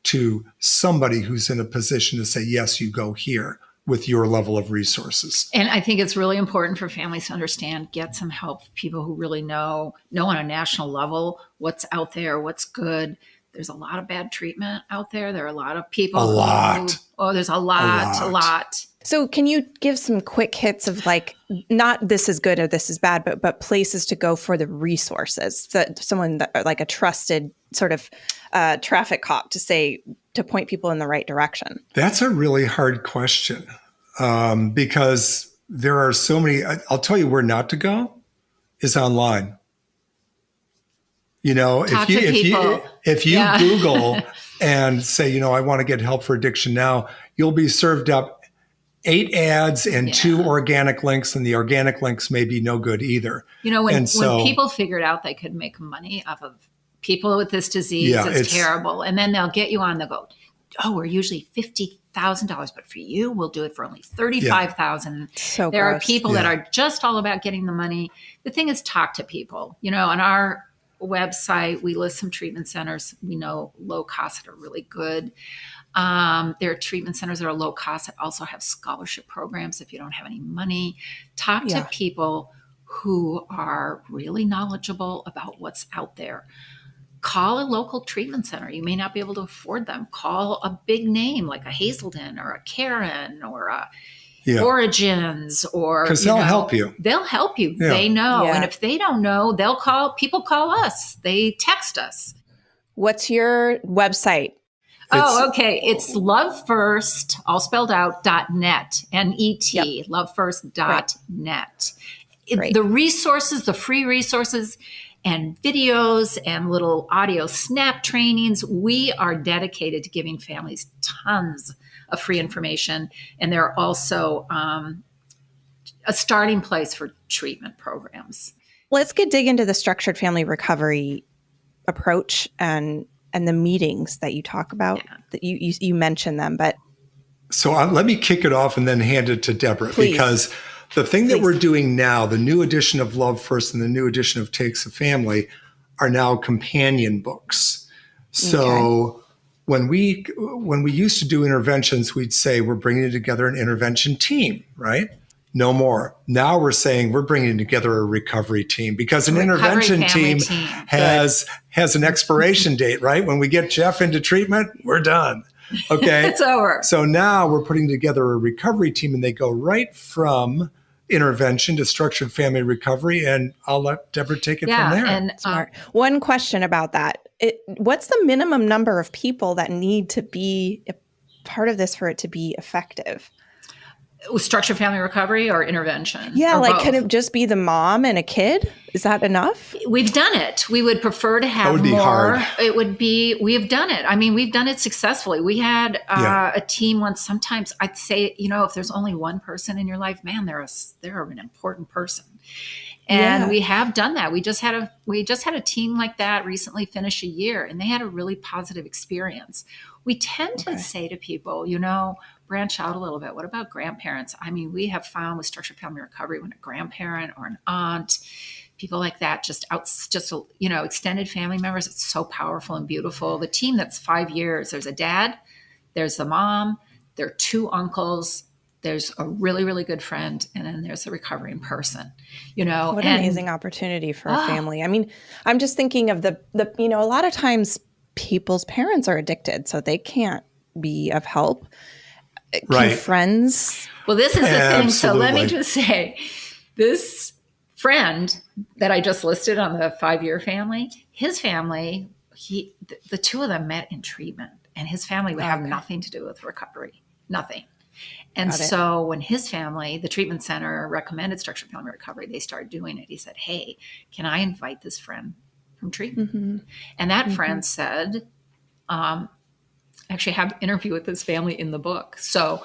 to somebody who's in a position to say, yes, you go here with your level of resources. And I think it's really important for families to understand, get some help, people who really know on a national level what's out there, what's good. There's a lot of bad treatment out there. There are a lot of people. There's a lot. So can you give some quick hits of like, not this is good or this is bad, but places to go for the resources, that someone that, like a trusted sort of traffic cop to point people in the right direction? That's a really hard question because there are so many. I'll tell you where not to go is online. You know, if you Google and say, you know, I want to get help for addiction now, you'll be served up 8 ads and 2 organic links, and the organic links may be no good either. You know, when people figured out they could make money off of people with this disease, it's terrible. And then they'll get you on, they'll go, oh, we're usually $50,000, but for you, we'll do it for only $35,000. So there are people that are just all about getting the money. The thing is, talk to people. You know, on our website, we list some treatment centers we know low cost that are really good. There are treatment centers that are low cost that also have scholarship programs if you don't have any money. Talk to people who are really knowledgeable about what's out there. Call a local treatment center. You may not be able to afford them. Call a big name like a Hazelden or a Karen or a Origins, or because they'll help you. They'll help you. Yeah. They know. Yeah. And if they don't know, people call us. They text us. What's your website? Okay. It's lovefirst, all spelled out, .net, N-E-T, lovefirst.net. The resources, the free resources and videos and little audio snap trainings, we are dedicated to giving families tons of free information. And they're also a starting place for treatment programs. Let's dig into the structured family recovery approach and the meetings that you talk about. That you mentioned them, but so let me kick it off and then hand it to Debra. Please. Because the thing that we're doing now, the new edition of Love First and the new edition of Takes a Family, are now companion books. So when we used to do interventions, we'd say we're bringing together an intervention team, right? No more. Now we're saying we're bringing together a recovery team, because an intervention team has an expiration date, right? When we get Jeff into treatment, we're done. Okay. It's over. So now we're putting together a recovery team, and they go right from intervention to structured family recovery. And I'll let Debra take it from there. And smart. One question about that. What's the minimum number of people that need to be a part of this for it to be effective? Structured family recovery or intervention? Yeah, or like both? Could it just be the mom and a kid? Is that enough? We've done it. We would prefer to have more. That would be hard. It would be, we've done it. I mean, we've done it successfully. We had a team once. Sometimes I'd say, if there's only one person in your life, man, they're an important person. And we have done that. We just had a team like that recently finish a year, and they had a really positive experience. We tend to say to people, branch out a little bit. What about grandparents? I mean, we have found with structured family recovery, when a grandparent or an aunt, people like that, extended family members, it's so powerful and beautiful. The team that's 5 years, there's a dad, there's the mom, there are 2 uncles, there's a really, really good friend, and then there's a recovering person, What an amazing opportunity for a family. I mean, I'm just thinking of the a lot of times people's parents are addicted, so they can't be of help. Right. Can friends? Well, this is the thing. So let me just say, this friend that I just listed on the 5-year family, his family, the two of them met in treatment, and his family would have nothing to do with recovery, nothing. And so when his family, the treatment center, recommended structured family recovery, they started doing it. He said, hey, can I invite this friend from treatment? Mm-hmm. And that friend said, actually have an interview with his family in the book. So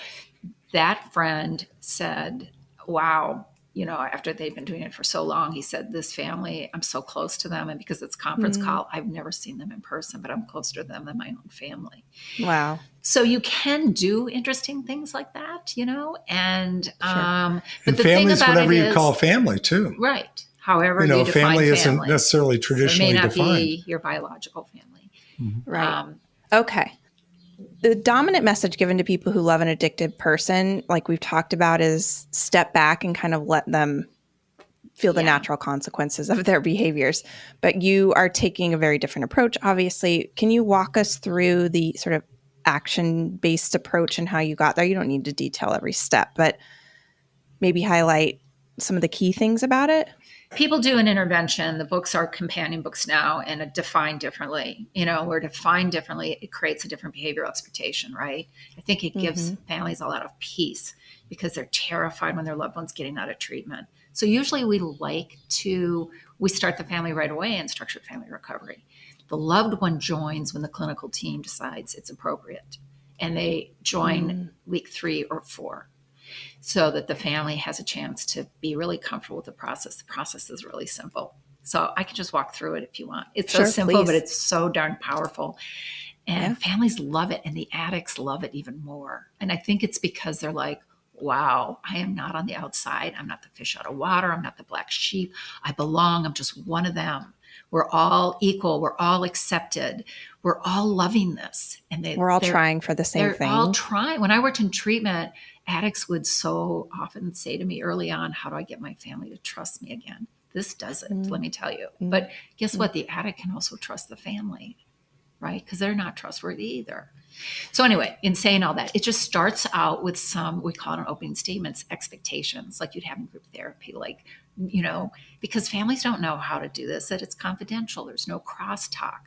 that friend said, wow, after they've been doing it for so long, he said, this family, I'm so close to them. And because it's conference call, I've never seen them in person, but I'm closer to them than my own family. Wow. So you can do interesting things like that, and, sure. But and the family thing is about whatever it you call family too. Right. However, you define family isn't necessarily traditionally defined. It may not defined. be your biological family. Mm-hmm. Right. Okay. The dominant message given to people who love an addicted person, like we've talked about, is step back and kind of let them feel the natural consequences of their behaviors. But you are taking a very different approach, obviously. Can you walk us through the sort of action-based approach and how you got there? You don't need to detail every step, but maybe highlight some of the key things about it. People do an intervention. The books are companion books now and are defined differently. We're defined differently. It creates a different behavioral expectation, right? I think it gives families a lot of peace because they're terrified when their loved one's getting out of treatment. So usually we start the family right away in structured family recovery. The loved one joins when the clinical team decides it's appropriate, and they join week 3 or 4. So that the family has a chance to be really comfortable with the process. The process is really simple. So I can just walk through it if you want. It's so simple, please. But it's so darn powerful. And families love it, and the addicts love it even more. And I think it's because they're like, wow, I am not on the outside. I'm not the fish out of water. I'm not the black sheep. I belong. I'm just one of them. We're all equal. We're all accepted. We're all loving this. And we're all trying for the same thing. They're all trying. When I worked in treatment, addicts would so often say to me early on, how do I get my family to trust me again? This does it, let me tell you. But guess what? The addict can also trust the family, right? Because they're not trustworthy either. So anyway, in saying all that, it just starts out with some, we call it an opening statements, expectations, like you'd have in group therapy, like, because families don't know how to do this, that it's confidential. There's no crosstalk.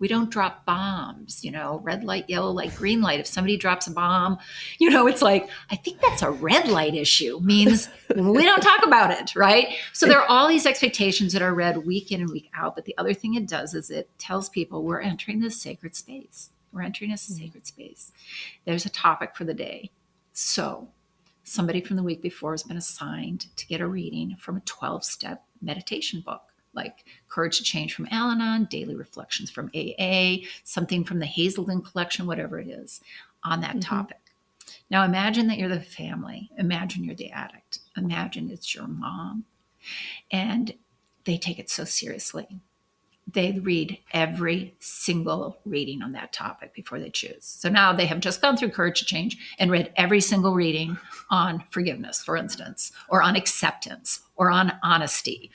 We don't drop bombs, red light, yellow light, green light. If somebody drops a bomb, it's like, I think that's a red light issue, means we don't talk about it, right? So there are all these expectations that are read week in and week out. But the other thing it does is it tells people we're entering this sacred space. We're entering a sacred space. There's a topic for the day. So somebody from the week before has been assigned to get a reading from a 12-step meditation book, like Courage to Change from Al-Anon, Daily Reflections from AA, something from the Hazelden collection, whatever it is, on that topic. Now imagine that you're the family. Imagine you're the addict. Imagine it's your mom. And they take it so seriously. They read every single reading on that topic before they choose. So now they have just gone through Courage to Change and read every single reading on forgiveness, for instance, or on acceptance, or on honesty,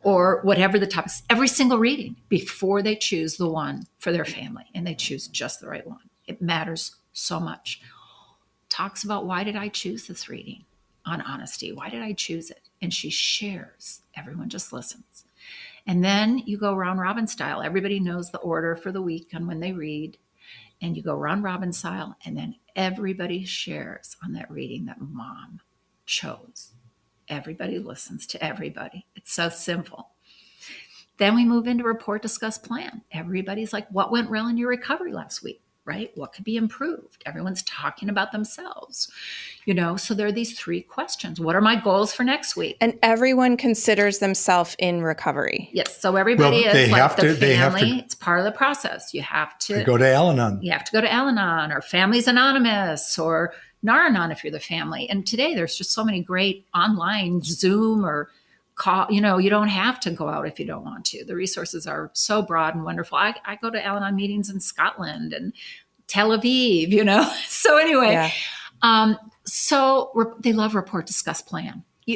or whatever the topic is, every single reading before they choose the one for their family, and they choose just the right one. It matters so much. Talks about, why did I choose this reading on honesty? Why did I choose it? And she shares. Everyone just listens. And then you go round robin style. Everybody knows the order for the week on when they read. And you go round robin style, and then everybody shares on that reading that mom chose. Everybody listens to everybody. It's so simple. Then we move into report, discuss, plan. Everybody's like, what went well in your recovery last week, right? What could be improved? Everyone's talking about themselves, so there are these 3 questions. What are my goals for next week? And everyone considers themselves in recovery. Yes. So everybody is like the family. It's part of the process. You have to go to Al-Anon. You have to go to Al-Anon or Families Anonymous or Nar-Anon if you're the family. And today there's just so many great online Zoom or call, you don't have to go out if you don't want to. The resources are so broad and wonderful. I go to Al-Anon meetings in Scotland and Tel Aviv, So anyway, so they love report, discuss, plan. I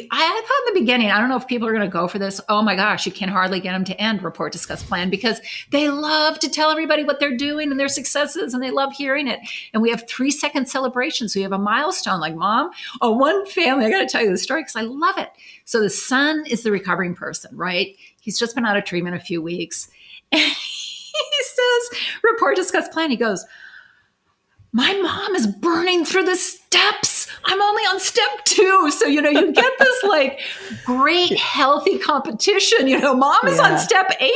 thought in the beginning, I don't know if people are going to go for this. Oh my gosh, you can hardly get them to end report, discuss, plan, because they love to tell everybody what they're doing and their successes, and they love hearing it. And we have 3-second celebrations. So you have a milestone like, Mom, one family, I got to tell you the story because I love it. So the son is the recovering person, right? He's just been out of treatment a few weeks. And he says, report, discuss, plan. He goes, my mom is burning through the steps. I'm only on step 2. So, you get this like great, healthy competition. Mom is on step 8.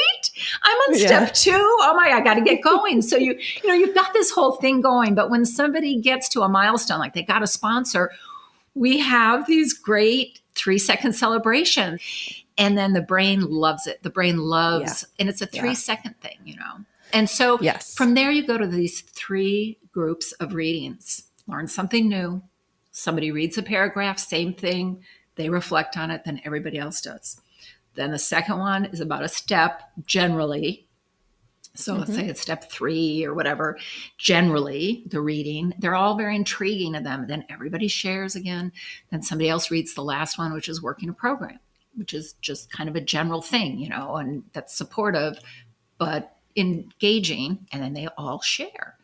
I'm on step 2. Oh my, I got to get going. So you've got this whole thing going. But when somebody gets to a milestone, like they got a sponsor, we have these great 3-second celebrations. And then the brain loves it. The brain loves, and it's a 3-second thing, And so from there, you go to these 3 groups of readings. Learn something new. Somebody reads a paragraph, same thing. They reflect on it, then everybody else does. Then the second one is about a step, generally. So let's say it's step 3 or whatever. Generally, the reading, they're all very intriguing to them. Then everybody shares again. Then somebody else reads the last one, which is working a program, which is just kind of a general thing, and that's supportive, but engaging, and then they all share.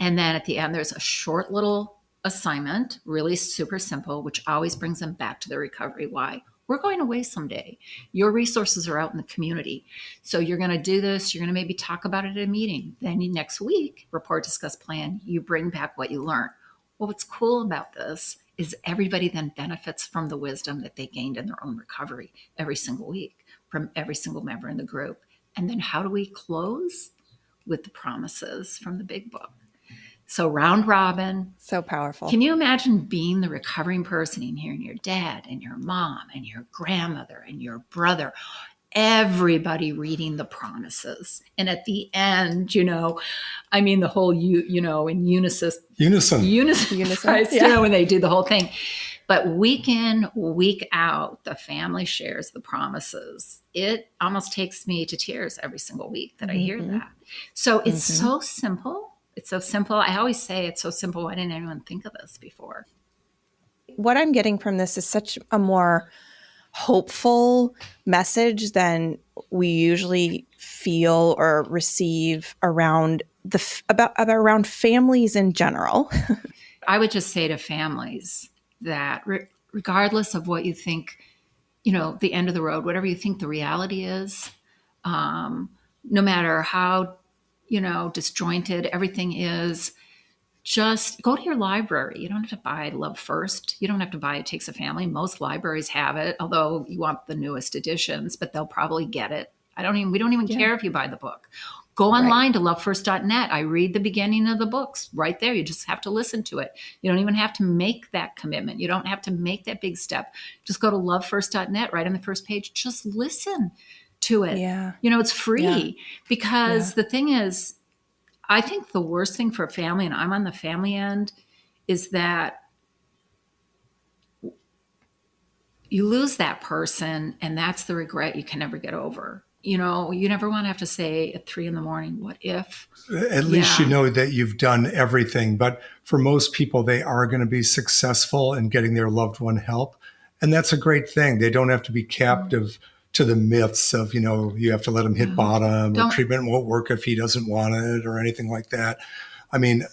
And then at the end, there's a short little assignment, really super simple, which always brings them back to their recovery. Why? We're going away someday. Your resources are out in the community. So you're going to do this. You're going to maybe talk about it at a meeting. Then next week, report, discuss, plan, you bring back what you learned. Well, what's cool about this is everybody then benefits from the wisdom that they gained in their own recovery every single week from every single member in the group. And then how do we close? With the promises from the big book. So round robin. So powerful. Can you imagine being the recovering person and hearing your dad and your mom and your grandmother and your brother, everybody reading the promises? And at the end, the whole, in unison, right, when they do the whole thing. But week in, week out, the family shares the promises. It almost takes me to tears every single week that I hear that. So it's so simple. It's so simple. I always say it's so simple. Why didn't anyone think of this before? What I'm getting from this is such a more hopeful message than we usually feel or receive around around families in general. I would just say to families that regardless of what you think, the end of the road, whatever you think the reality is, no matter how, disjointed everything is, just go to your library. You don't have to buy Love First. You don't have to buy It Takes a Family. Most libraries have it, although you want the newest editions, but they'll probably get it. We don't even care if you buy the book. Go online to lovefirst.net. I read the beginning of the books right there. You just have to listen to it. You don't even have to make that commitment. You don't have to make that big step. Just go to lovefirst.net, right on the first page. Just listen to it. Yeah. It's free because the thing is, I think the worst thing for a family, and I'm on the family end, is that you lose that person and that's the regret you can never get over. You never want to have to say at 3 a.m, what if? At least you know that you've done everything. But for most people, they are going to be successful in getting their loved one help. And that's a great thing. They don't have to be captive to the myths of, you have to let him hit bottom or treatment won't work if he doesn't want it or anything like that.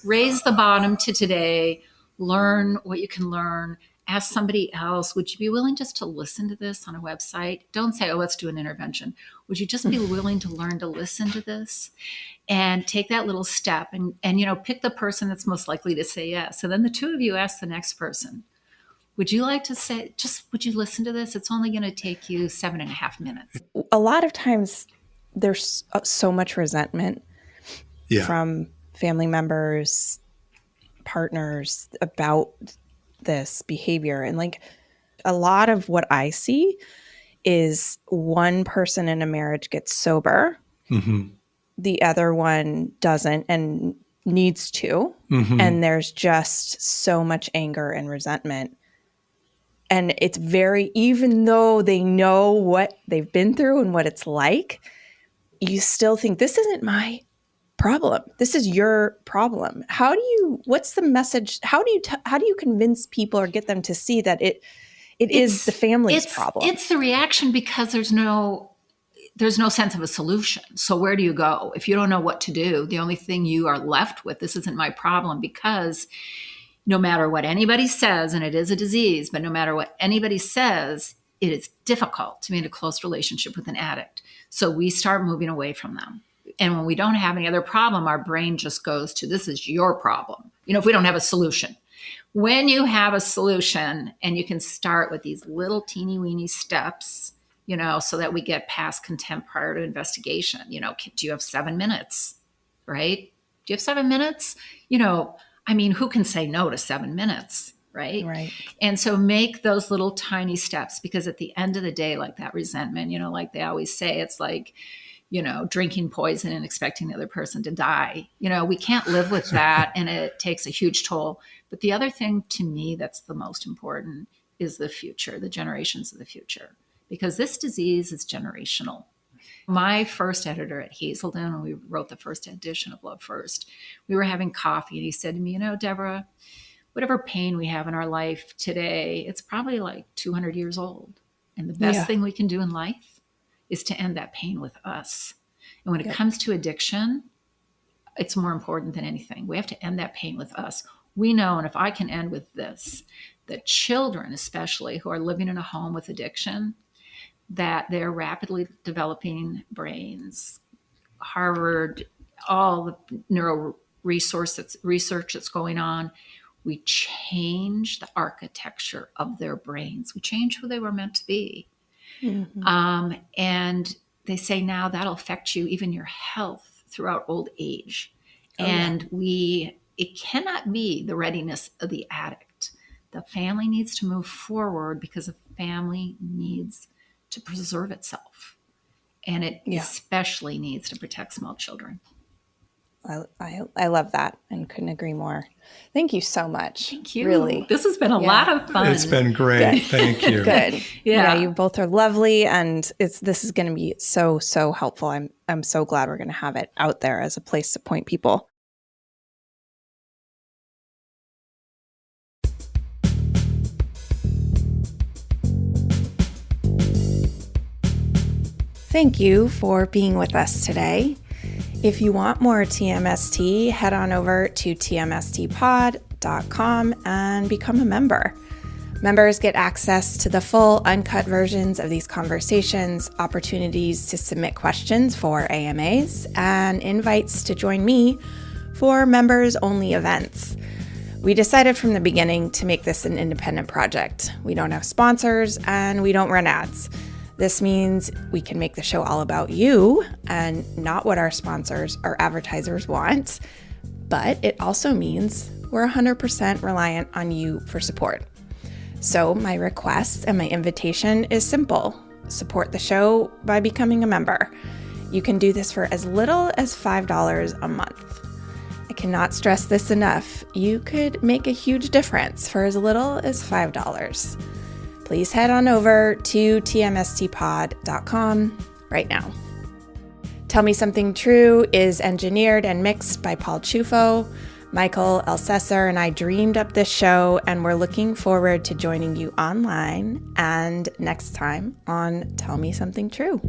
Raise the bottom to today, learn what you can learn. Ask somebody else, would you be willing just to listen to this on a website? Don't say, let's do an intervention. Would you just be willing to learn to listen to this and take that little step and pick the person that's most likely to say yes. So then the 2 of you ask the next person, would you like to say, would you listen to this? It's only going to take you 7.5 minutes. A lot of times there's so much resentment from family members, partners about this behavior. And a lot of what I see is one person in a marriage gets sober, the other one doesn't and needs to. And there's just so much anger and resentment. And it's even though they know what they've been through and what it's like, you still think this isn't my problem. This is your problem. What's the message? How do you convince people or get them to see that It is the family's problem. It's the reaction because there's no sense of a solution. So where do you go? If you don't know what to do, the only thing you are left with, this isn't my problem, because no matter what anybody says, and it is a disease, but no matter what anybody says, it is difficult to be in a close relationship with an addict. So we start moving away from them. And when we don't have any other problem, our brain just goes to, this is your problem. If we don't have a solution. When you have a solution and you can start with these little teeny weeny steps, so that we get past contempt prior to investigation. Do you have 7 minutes, right? Do you have 7 minutes? Who can say no to 7 minutes, right? Right. And so make those little tiny steps, because at the end of the day, like that resentment, like they always say, it's like, drinking poison and expecting the other person to die. We can't live with that, and it takes a huge toll. But the other thing to me that's the most important is the future, the generations of the future. Because this disease is generational. My first editor at Hazelden, when we wrote the first edition of Love First, we were having coffee, and he said to me, Debra, whatever pain we have in our life today, it's probably like 200 years old. And the best thing we can do in life is to end that pain with us. And when it comes to addiction, it's more important than anything. We have to end that pain with us. We know, and if I can end with this, that children, especially who are living in a home with addiction, that they're rapidly developing brains. Harvard, all the neuro research that's going on, we change the architecture of their brains. We change who they were meant to be. Mm-hmm. And they say now that'll affect you, even your health throughout old age. It cannot be the readiness of the addict. The family needs to move forward because the family needs to preserve itself. And it especially needs to protect small children. I love that and couldn't agree more. Thank you so much. Thank you. Really. This has been a lot of fun. It's been great. Thank you. Good. Yeah. You both are lovely, and this is going to be so helpful. I'm so glad we're going to have it out there as a place to point people. Thank you for being with us today. If you want more TMST, head on over to tmstpod.com and become a member. Members get access to the full uncut versions of these conversations, opportunities to submit questions for AMAs, and invites to join me for members-only events. We decided from the beginning to make this an independent project. We don't have sponsors and we don't run ads. This means we can make the show all about you and not what our sponsors or advertisers want, but it also means we're 100% reliant on you for support. So my request and my invitation is simple. Support the show by becoming a member. You can do this for as little as $5 a month. I cannot stress this enough. You could make a huge difference for as little as $5. Please head on over to tmstpod.com right now. Tell Me Something True is engineered and mixed by Paul Chufo. Michael Elsesser and I dreamed up this show, and we're looking forward to joining you online and next time on Tell Me Something True.